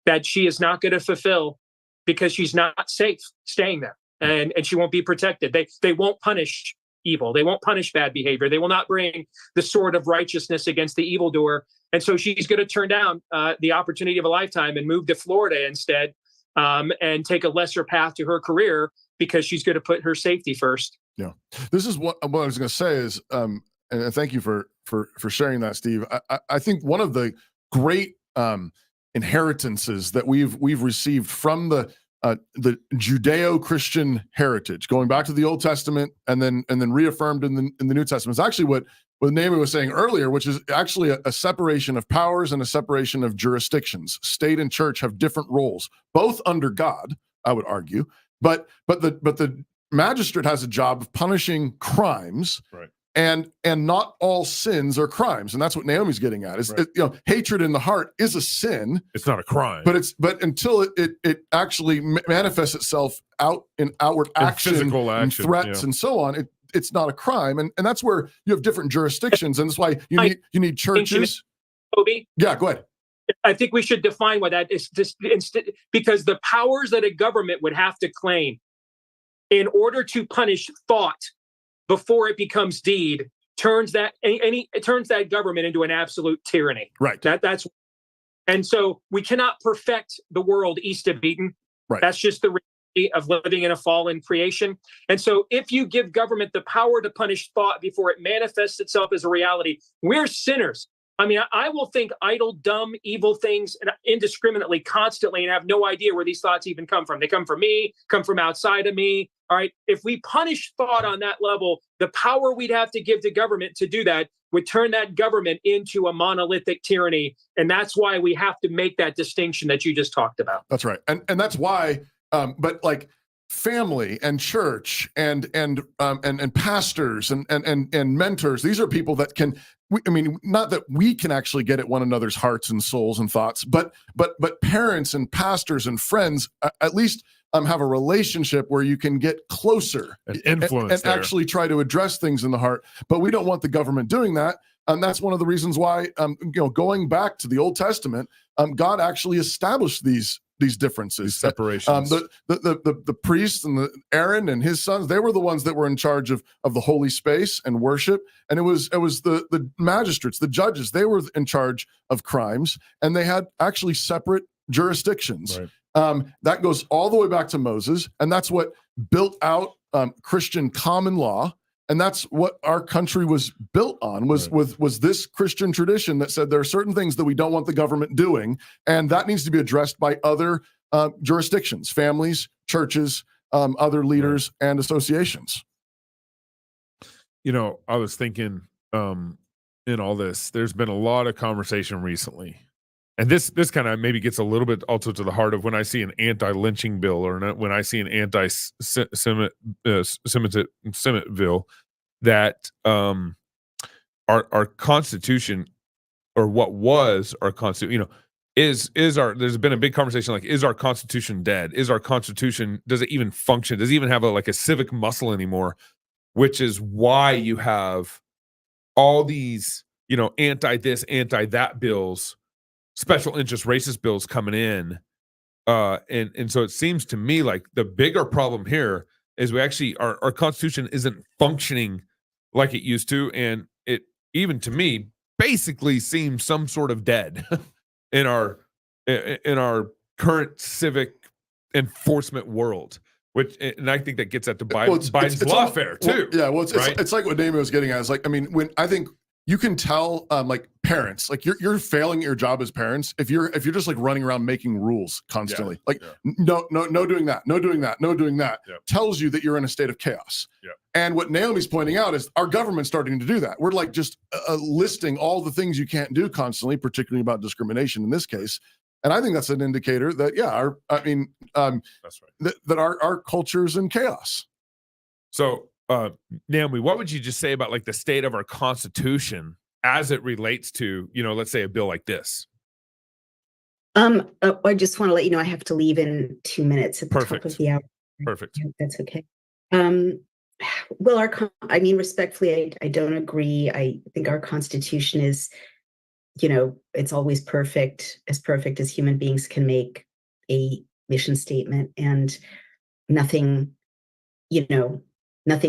that she is not going to fulfill because she's not safe staying there, and she won't be protected. They won't punish evil. They won't punish bad behavior. They will not bring the sword of righteousness against the evildoer. And so she's going to turn down the opportunity of a lifetime and move to Florida instead and take a lesser path to her career because she's going to put her safety first. Yeah. This is what I was going to say is, and thank you for sharing that, Steve. I think one of the great inheritances that we've received from the Judeo-Christian heritage, going back to the Old Testament and then reaffirmed in the New Testament, is actually what Naomi was saying earlier, which is actually a separation of powers and a separation of jurisdictions. State and church have different roles, both under God, I would argue, but the magistrate has a job of punishing crimes. Right. and not all sins are crimes, and that's what Naomi's getting at. Is Right. hatred in the heart is a sin. It's not a crime, but until it actually manifests itself out in outward action, physical and action, threats, and so on, it's not a crime, and that's where you have different jurisdictions, and that's why you need churches. Toby? Yeah, go ahead. I think we should define what that is, because the powers that a government would have to claim in order to punish thought before it becomes deed turns that government into an absolute tyranny. Right. That's and so we cannot perfect the world east of Eden. Right. That's just the reality of living in a fallen creation. And so if you give government the power to punish thought before it manifests itself as a reality, we're sinners. I mean, I will think idle, dumb, evil things indiscriminately, constantly, and have no idea where these thoughts even come from. They come from me, come from outside of me. All right. If we punish thought on that level, the power we'd have to give to government to do that would turn that government into a monolithic tyranny. And that's why we have to make that distinction that you just talked about. That's right. And that's why, but like family and church and pastors and mentors, these are people that can, not that we can actually get at one another's hearts and souls and thoughts, but parents and pastors and friends at least have a relationship where you can get closer and influence and actually try to address things in the heart. But we don't want the government doing that. And that's one of the reasons why, going back to the Old Testament, God actually established these differences, these separations. The priests and Aaron and his sons, they were the ones that were in charge of the holy space and worship. And it was the magistrates, the judges, they were in charge of crimes, and they had actually separate jurisdictions. Right. That goes all the way back to Moses, and that's what built out Christian common law. And that's what our country was built on, was this Christian tradition that said there are certain things that we don't want the government doing, and that needs to be addressed by other jurisdictions, families, churches, other leaders, and associations. I was thinking in all this, there's been a lot of conversation recently. And this kind of maybe gets a little bit also to the heart of when I see an anti-lynching bill or when I see an anti-Semitic bill, that our Constitution, or what was our Constitution, there's been a big conversation like, is our Constitution dead? Is our Constitution, does it even function? Does it even have a civic muscle anymore? Which is why you have all these, anti-this, anti-that bills, special interest racist bills coming in. And so it seems to me like the bigger problem here is we actually, our Constitution isn't functioning like it used to. And it, even to me, basically seems some sort of dead in our current civic enforcement world. And I think that gets at the Biden's lawfare too. It's like what Naomi was getting at. It's like, when I think you can tell, like parents, like you're failing at your job as parents if you're just like running around making rules constantly. No doing that, no doing that, no doing that. Tells you that you're in a state of chaos. And what Naomi's pointing out is our government's starting to do that. We're like just listing all the things you can't do constantly, particularly about discrimination in this case. And I think that's an indicator that that's right. That our culture is in chaos. So. Naomi, what would you just say about like the state of our Constitution as it relates to, let's say a bill like this? I just want to let you know I have to leave in 2 minutes at the top of the hour. Perfect. That's okay. Well, respectfully, I don't agree. I think our Constitution is, it's always perfect as human beings can make a mission statement, and nothing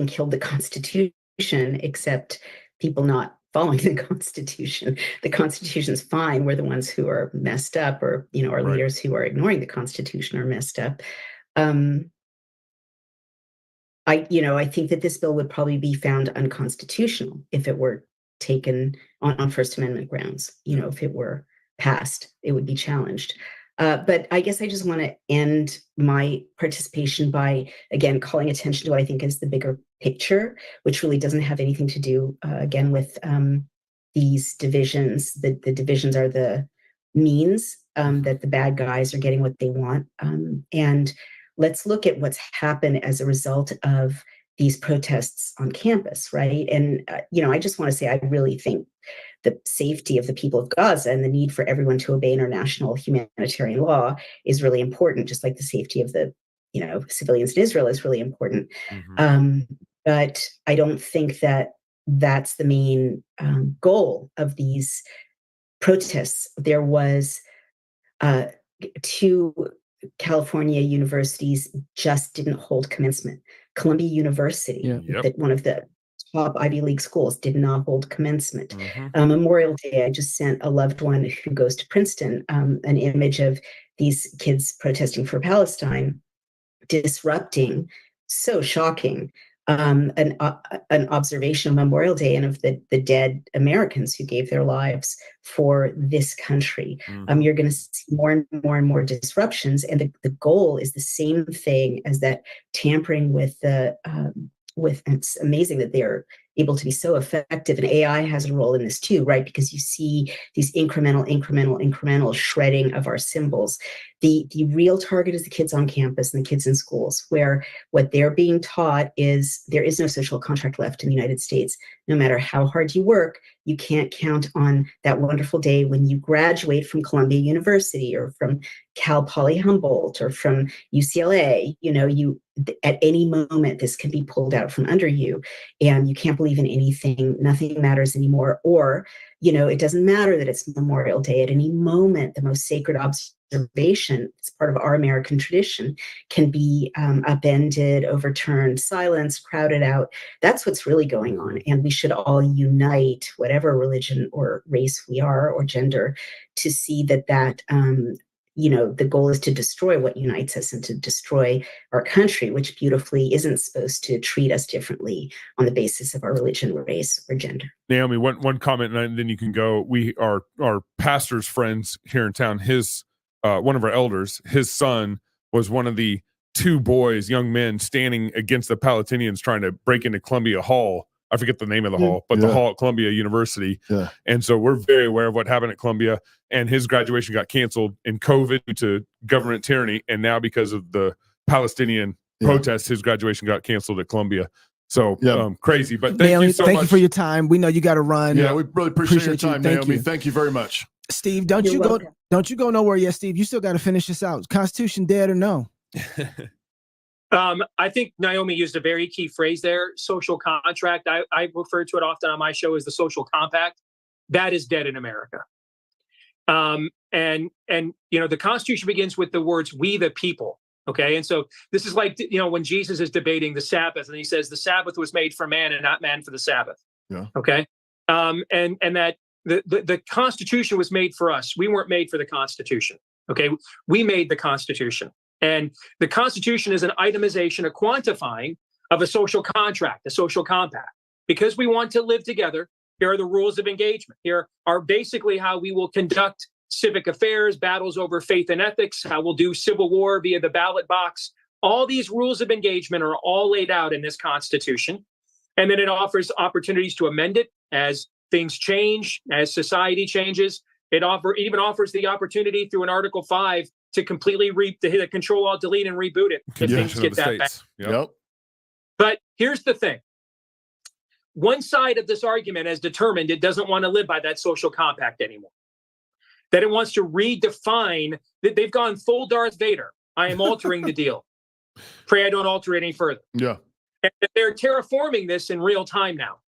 killed the Constitution except people not following the Constitution. The Constitution's fine. We're the ones who are messed up, or, our leaders who are ignoring the Constitution are messed up. I think that this bill would probably be found unconstitutional if it were taken on First Amendment grounds. If it were passed, it would be challenged. But I guess I just want to end my participation by, again, calling attention to what I think is the bigger picture, which really doesn't have anything to do, again, with these divisions. The divisions are the means that the bad guys are getting what they want. And let's look at what's happened as a result of these protests on campus, right? And, I just want to say, I really think the safety of the people of Gaza and the need for everyone to obey international humanitarian law is really important, just like the safety of the, civilians in Israel is really important. But I don't think that that's the main goal of these protests. There was 2 California universities just didn't hold commencement. Columbia University, that one of the top Ivy League schools, did not hold commencement. Memorial Day, I just sent a loved one who goes to Princeton an image of these kids protesting for Palestine, disrupting, so shocking, an observation of Memorial Day and of the dead Americans who gave their lives for this country. You're going to see more and more and more disruptions, and the goal is the same thing as that tampering with the it's amazing that they're able to be so effective, and AI has a role in this too, right? Because you see these incremental shredding of our symbols. The real target is the kids on campus and the kids in schools, where what they're being taught is there is no social contract left in the United States. No matter how hard you work, you can't count on that wonderful day when you graduate from Columbia University or from Cal Poly Humboldt or from UCLA. At any moment, this can be pulled out from under you, and you can't believe in anything. Nothing matters anymore. Or, it doesn't matter that it's Memorial Day. At any moment, the most sacred observation, it's part of our American tradition, can be upended, overturned, silenced, crowded out. That's what's really going on. And we should all unite, whatever religion or race we are or gender, to see that the goal is to destroy what unites us and to destroy our country, which beautifully isn't supposed to treat us differently on the basis of our religion, race, or gender. Naomi, one comment, and then you can go. We are our pastor's friends here in town. His one of our elders, his son was one of the 2 boys, young men, standing against the Palestinians trying to break into Columbia Hall. I forget the name of the hall, but the hall at Columbia University. Yeah. And so we're very aware of what happened at Columbia, and his graduation got canceled in COVID due to government tyranny. And now because of the Palestinian protests, his graduation got canceled at Columbia. So crazy, but thank you so much. Thank you for your time. We know you got to run. Yeah, we really appreciate your time, Naomi. Thank you very much. Steve, don't you go nowhere yet, Steve. You still got to finish this out. Constitution dead or no? I think Naomi used a very key phrase there, social contract. I refer to it often on my show as the social compact. That is dead in America. And the Constitution begins with the words, we the people. Okay. And so this is like, when Jesus is debating the Sabbath and he says the Sabbath was made for man and not man for the Sabbath. Yeah. Okay. And that the Constitution was made for us. We weren't made for the Constitution. Okay. We made the Constitution. And the Constitution is an itemization, a quantifying of a social contract, a social compact. Because we want to live together, here are the rules of engagement. Here are basically how we will conduct civic affairs, battles over faith and ethics, how we'll do civil war via the ballot box. All these rules of engagement are all laid out in this Constitution. And then it offers opportunities to amend it as things change, as society changes. It even offers the opportunity through an Article 5 to completely to hit a Control-Alt-Delete and reboot it if things get that bad. Yep. But here's the thing. One side of this argument has determined it doesn't want to live by that social compact anymore. That it wants to redefine, that they've gone full Darth Vader. I am altering the deal. Pray I don't alter it any further. Yeah. And they're terraforming this in real time now.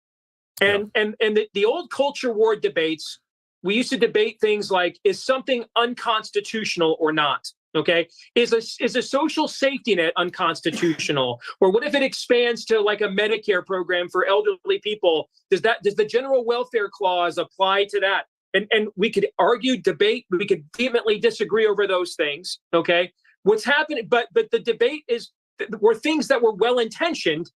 And the old culture war debates, we used to debate things like, is something unconstitutional or not? Okay. Is a social safety net unconstitutional? Or what if it expands to like a Medicare program for elderly people? Does the general welfare clause apply to that? And we could argue, debate, we could vehemently disagree over those things. Okay. What's happening, but the debate were things that were well-intentioned,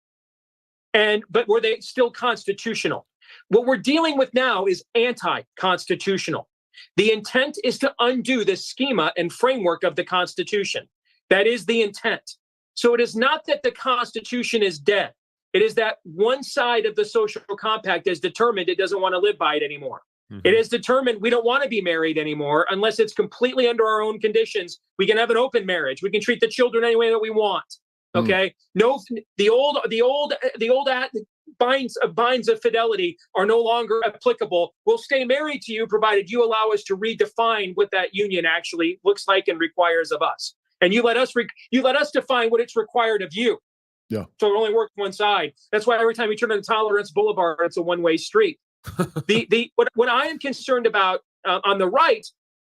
but were they still constitutional? What we're dealing with now is anti-constitutional. The intent is to undo the schema and framework of the Constitution. That is the intent. So it is not that the Constitution is dead. It is that one side of the social compact has determined it doesn't want to live by it anymore. Mm-hmm. It is determined we don't want to be married anymore unless it's completely under our own conditions. We can have an open marriage. We can treat the children any way that we want. Okay, no, the old binds of fidelity are no longer applicable. We'll stay married to you provided you allow us to redefine what that union actually looks like and requires of us, and you let us define what it's required of you. Yeah. So it only works one side. That's why every time you turn on Tolerance Boulevard, it's a one-way street. What I am concerned about on the right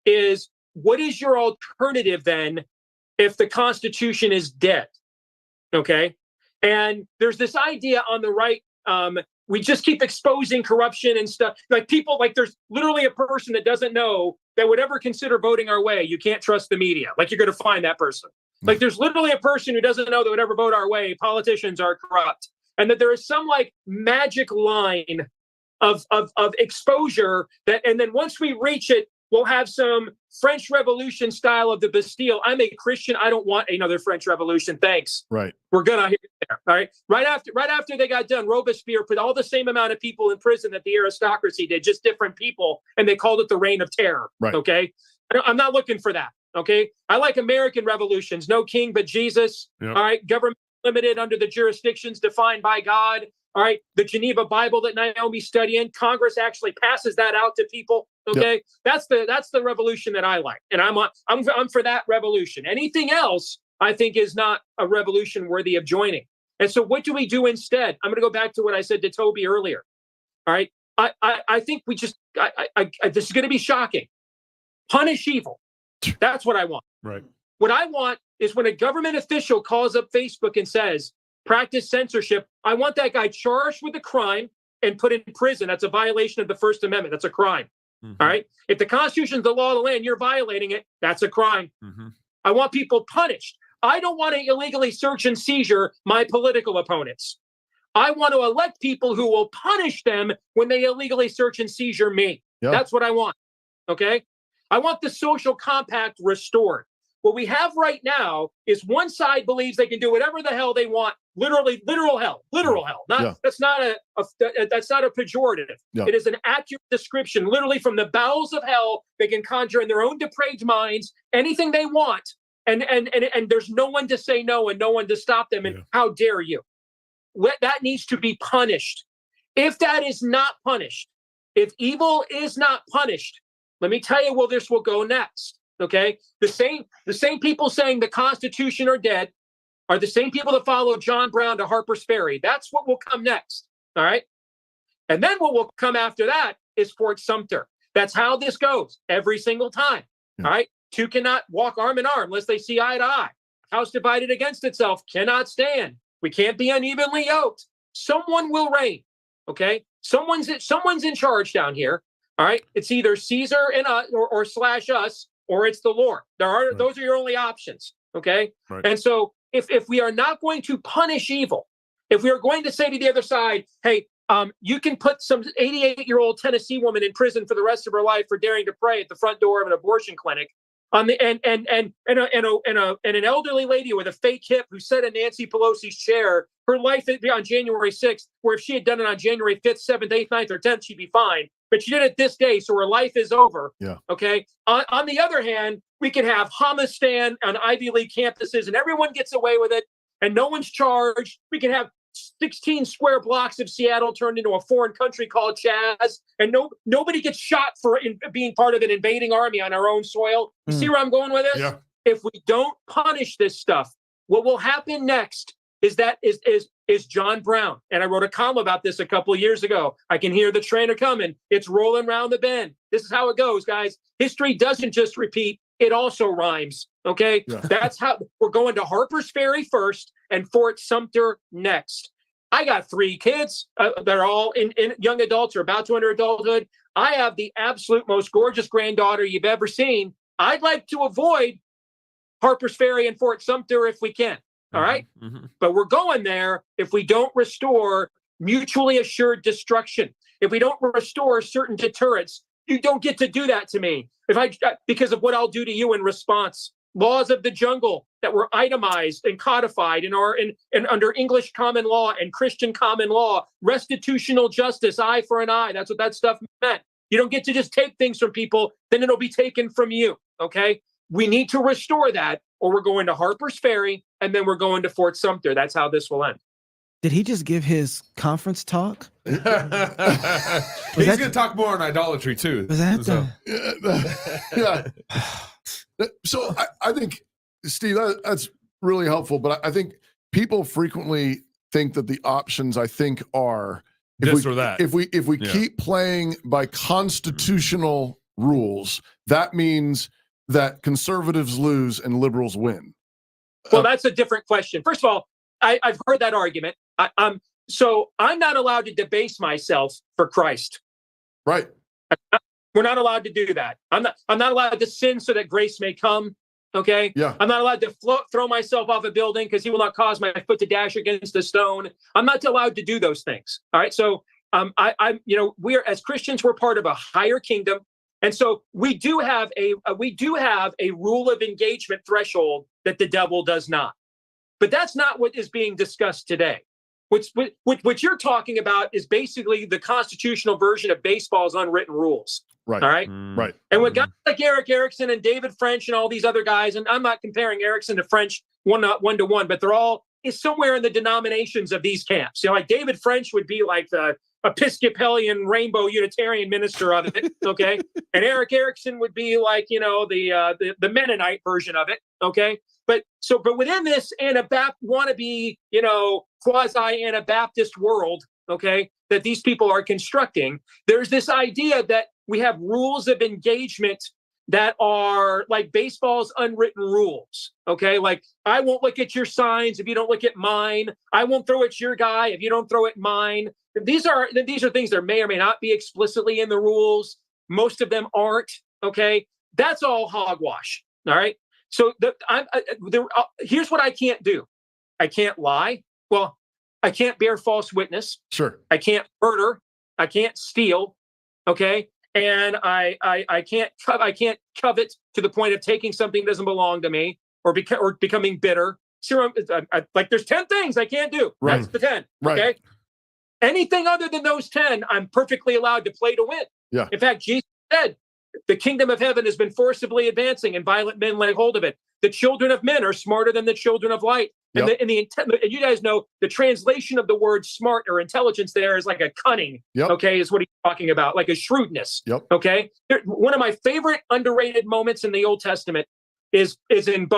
is, what is your alternative then if the Constitution is dead? Okay. And there's this idea on the right. We just keep exposing corruption and stuff. Like people, like there's literally a person that doesn't know that would ever consider voting our way. You can't trust the media. Like you're going to find that person. Like there's literally a person who doesn't know that would ever vote our way. Politicians are corrupt. And that there is some like magic line of exposure that, and then once we reach it, we'll have some French Revolution style of the Bastille. I'm a Christian. I don't want another French Revolution. Thanks. Right. We're gonna hear there. All right. Right after they got done, Robespierre put all the same amount of people in prison that the aristocracy did, just different people, and they called it the Reign of Terror. Right. Okay. I'm not looking for that. Okay. I like American revolutions. No king but Jesus. Yep. All right. Government limited under the jurisdictions defined by God. All right. The Geneva Bible that Naomi's studying, Congress actually passes that out to people. Okay. Yep. That's the revolution that I like. And I'm for that revolution. Anything else, I think, is not a revolution worthy of joining. And so what do we do instead? I'm going to go back to what I said to Toby earlier. All right. I think we just, this is going to be shocking. Punish evil. That's what I want. Right. What I want is when a government official calls up Facebook and says, practice censorship, I want that guy charged with a crime and put in prison. That's a violation of the First Amendment. That's a crime. Mm-hmm. All right. If the Constitution is the law of the land, you're violating it. That's a crime. Mm-hmm. I want people punished. I don't want to illegally search and seizure my political opponents. I want to elect people who will punish them when they illegally search and seizure me. Yeah. That's what I want. Okay. I want the social compact restored. What we have right now is one side believes they can do whatever the hell they want. Literally, literal hell. That's not a pejorative. Yeah. It is an accurate description. Literally, from the bowels of hell, they can conjure in their own depraved minds anything they want, and there's no one to say no and no one to stop them. And how dare you? That needs to be punished. If that is not punished, if evil is not punished, let me tell you where this will go next. Okay, the same people saying the Constitution are dead are the same people that follow John Brown to Harper's Ferry. That's what will come next. All right, and then what will come after that is Fort Sumter. That's how this goes every single time. Yeah. All right, two cannot walk arm in arm unless they see eye to eye. House divided against itself cannot stand. We can't be unevenly yoked. Someone will reign. Okay, someone's in charge down here. All right, it's either Caesar and us or slash us, or it's the Lord. Those are your only options. Okay. Right. And so if we are not going to punish evil, if we are going to say to the other side, hey, you can put some 88-year-old Tennessee woman in prison for the rest of her life for daring to pray at the front door of an abortion clinic, and an elderly lady with a fake hip who sat in Nancy Pelosi's chair, her life on January 6th, where if she had done it on January 5th, 7th, 8th, 9th, or 10th, she'd be fine. But she did it this day, so her life is over. Yeah. Okay. On the other hand, we can have Hamastan on Ivy League campuses, and everyone gets away with it, and no one's charged. We can have 16 square blocks of Seattle turned into a foreign country called Chaz, and nobody gets shot for being part of an invading army on our own soil. You see where I'm going with this? Yeah. If we don't punish this stuff, what will happen next is John Brown. And I wrote a column about this a couple of years ago. I can hear the train coming. It's rolling around the bend. This is how it goes, guys. History doesn't just repeat. It also rhymes. Okay. Yeah. That's how we're going to Harper's Ferry first and Fort Sumter next. I got 3 kids. They're all in young adults or about to enter adulthood. I have the absolute most gorgeous granddaughter you've ever seen. I'd like to avoid Harper's Ferry and Fort Sumter if we can. All right. Mm-hmm. But we're going there if we don't restore mutually assured destruction. If we don't restore certain deterrents, you don't get to do that to me. Because of what I'll do to you in response. Laws of the jungle that were itemized and codified and under English common law and Christian common law, restitutional justice, eye for an eye. That's what that stuff meant. You don't get to just take things from people, then it'll be taken from you. Okay. we need to restore that, or we're going to Harper's Ferry, and then we're going to Fort Sumter. That's how this will end. Did he just give his conference talk? He's going to talk more on idolatry too. Was that so. Yeah. So I think, Steve, that's really helpful. But I think people frequently think that the options, I think, are this or that. If we keep playing by constitutional rules, that means that conservatives lose and liberals win. Well, that's a different question. First of all, I've heard that argument. So I'm not allowed to debase myself for Christ. Right. We're not allowed to do that. I'm not allowed to sin so that grace may come. Okay. Yeah. I'm not allowed to throw myself off a building because he will not cause my foot to dash against a stone. I'm not allowed to do those things. All right. So we're, as Christians, we're part of a higher kingdom. And so we do have a rule of engagement threshold that the devil does not. But that's not what is being discussed today. What you're talking about is basically the constitutional version of baseball's unwritten rules. Right. All right. Right. And with guys like Eric Erickson and David French and all these other guys, and I'm not comparing Erickson to French one to one, but they're all is somewhere in the denominations of these camps. You know, like David French would be like the Episcopalian Rainbow Unitarian minister of it, okay? And Eric Erickson would be like, the Mennonite version of it, okay? But within this wannabe, quasi-Anabaptist world, okay, that these people are constructing, there's this idea that we have rules of engagement that are like baseball's unwritten rules, okay? Like, I won't look at your signs if you don't look at mine. I won't throw at your guy if you don't throw at mine. These are things that may or may not be explicitly in the rules. Most of them aren't, okay? That's all hogwash, all right? So here's what I can't do. I can't lie. Well, I can't bear false witness. Sure. I can't murder. I can't steal, okay? And I can't covet to the point of taking something that doesn't belong to me or becoming bitter. So like there's 10 things I can't do. Right. That's the 10. Right. Okay. Anything other than those 10, I'm perfectly allowed to play to win. Yeah. In fact, Jesus said, the kingdom of heaven has been forcibly advancing and violent men lay hold of it. The children of men are smarter than the children of light. And, Yep. and you guys know the translation of the word smart or intelligence there is like a cunning, Yep. okay, is what he's talking about, like a shrewdness, Yep. okay? One of my favorite underrated moments in the Old Testament is in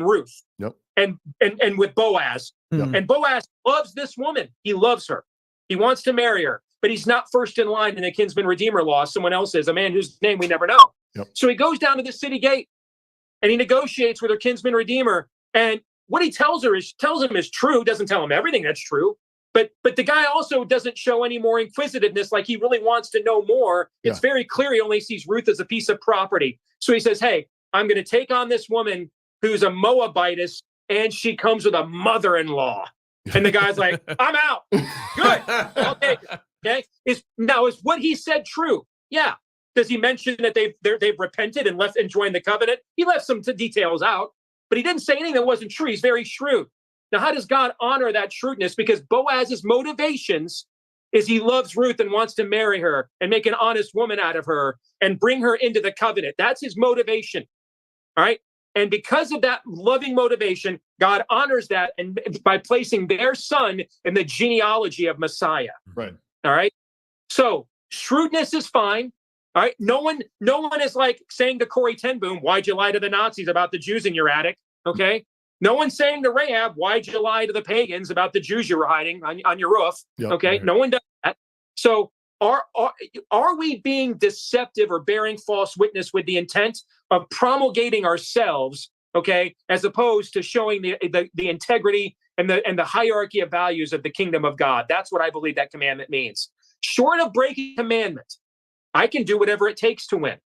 Ruth. Yep. And with Boaz. Yep. And Boaz loves this woman. He loves her. He wants to marry her, but he's not first in line in the kinsman redeemer law. Someone else is, a man whose name we never know. Yep. So he goes down to the city gate and he negotiates with her kinsman redeemer. And what he tells him is true, doesn't tell him everything that's true. But the guy also doesn't show any more inquisitiveness, like he really wants to know more. It's very clear he only sees Ruth as a piece of property. So he says, hey, I'm going to take on this woman who's a Moabitess, and she comes with a mother-in-law. And the guy's like, I'm out. Good. I'll take it. Okay. Is what he said true? Yeah. Does he mention that they've repented and left and joined the covenant? He left some details out, but he didn't say anything that wasn't true. He's very shrewd. Now, how does God honor that shrewdness? Because Boaz's motivations is he loves Ruth and wants to marry her and make an honest woman out of her and bring her into the covenant. That's his motivation. All right. And because of that loving motivation, God honors that and by placing their son in the genealogy of Messiah. Right. All right. So shrewdness is fine. All right. No one is like saying to Corey Ten Boom, why'd you lie to the Nazis about the Jews in your attic? Okay. No one's saying to Rahab, why'd you lie to the pagans about the Jews you were hiding on your roof? Yep. Okay. Right. No one does that. So are we being deceptive or bearing false witness with the intent of promulgating ourselves, okay, as opposed to showing the integrity and the hierarchy of values of the kingdom of God? That's what I believe that commandment means. Short of breaking commandment, I can do whatever it takes to win.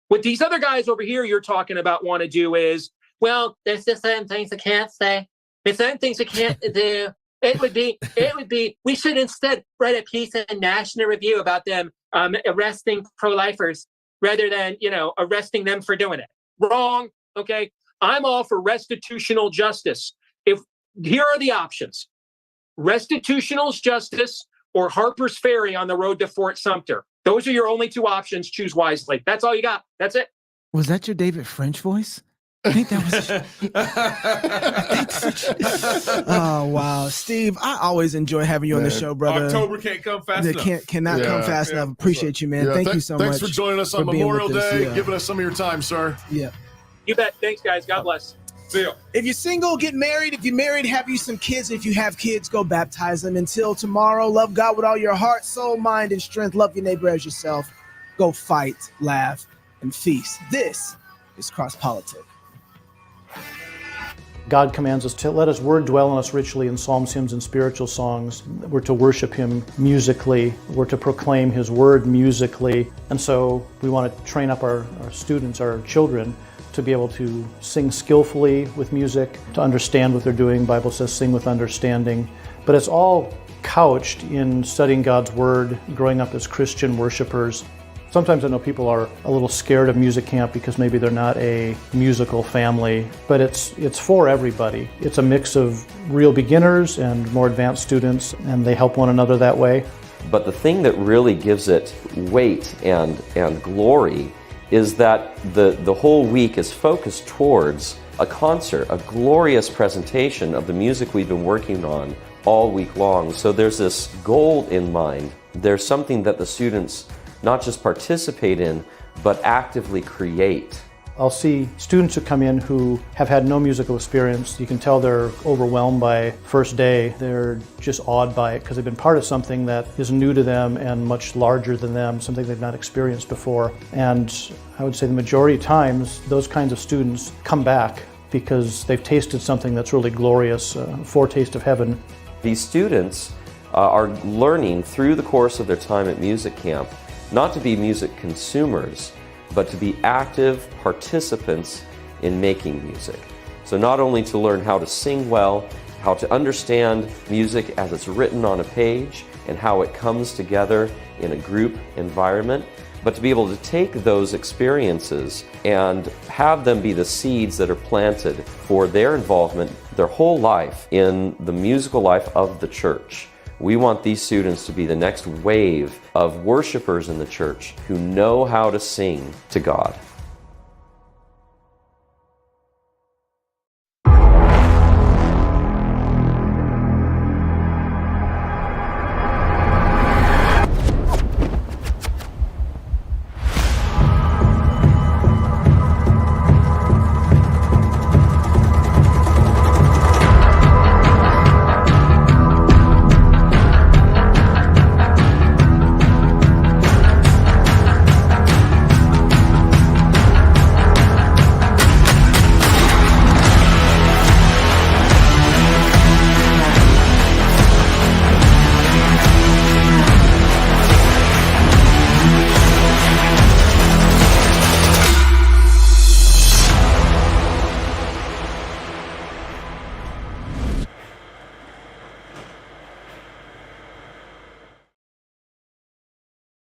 What these other guys over here you're talking about want to do is, well, there's just certain things I can't say. There's certain things I can't do. It would be, we should instead write a piece in National Review about them arresting pro-lifers rather than, arresting them for doing it. Wrong. Okay. I'm all for restitutional justice. Here are the options: restitutional justice or Harper's Ferry on the road to Fort Sumter. Those are your only two options. Choose wisely. That's all you got. That's it. Was that your David French voice? Ain't that oh wow, Steve! I always enjoy having you on the show, brother. October can't come fast enough. Cannot come fast enough. Appreciate you, man. Thank you so much. Thanks for joining us on Memorial Day, giving us some of your time, sir. Yeah. You bet. Thanks, guys. God bless. See you. If you're single, get married. If you're married, have you some kids. If you have kids, go baptize them. Until tomorrow, love God with all your heart, soul, mind, and strength. Love your neighbor as yourself. Go fight, laugh, and feast. This is Cross Politic. God commands us to let His word dwell in us richly in psalms, hymns, and spiritual songs. We're to worship Him musically. We're to proclaim His word musically. And so we want to train up our students, our children, to be able to sing skillfully with music, to understand what they're doing. The Bible says sing with understanding. But it's all couched in studying God's word, growing up as Christian worshipers. Sometimes I know people are a little scared of music camp because maybe they're not a musical family, but it's for everybody. It's a mix of real beginners and more advanced students, and they help one another that way. But the thing that really gives it weight and glory is that the whole week is focused towards a concert, a glorious presentation of the music we've been working on all week long. So there's this goal in mind. There's something that the students not just participate in, but actively create. I'll see students who come in who have had no musical experience. You can tell they're overwhelmed by first day. They're just awed by it because they've been part of something that is new to them and much larger than them, something they've not experienced before. And I would say the majority of times, those kinds of students come back because they've tasted something that's really glorious, a foretaste of heaven. These students are learning through the course of their time at music camp not to be music consumers, but to be active participants in making music. So not only to learn how to sing well, how to understand music as it's written on a page and how it comes together in a group environment, but to be able to take those experiences and have them be the seeds that are planted for their involvement their whole life in the musical life of the church. We want these students to be the next wave of worshipers in the church who know how to sing to God.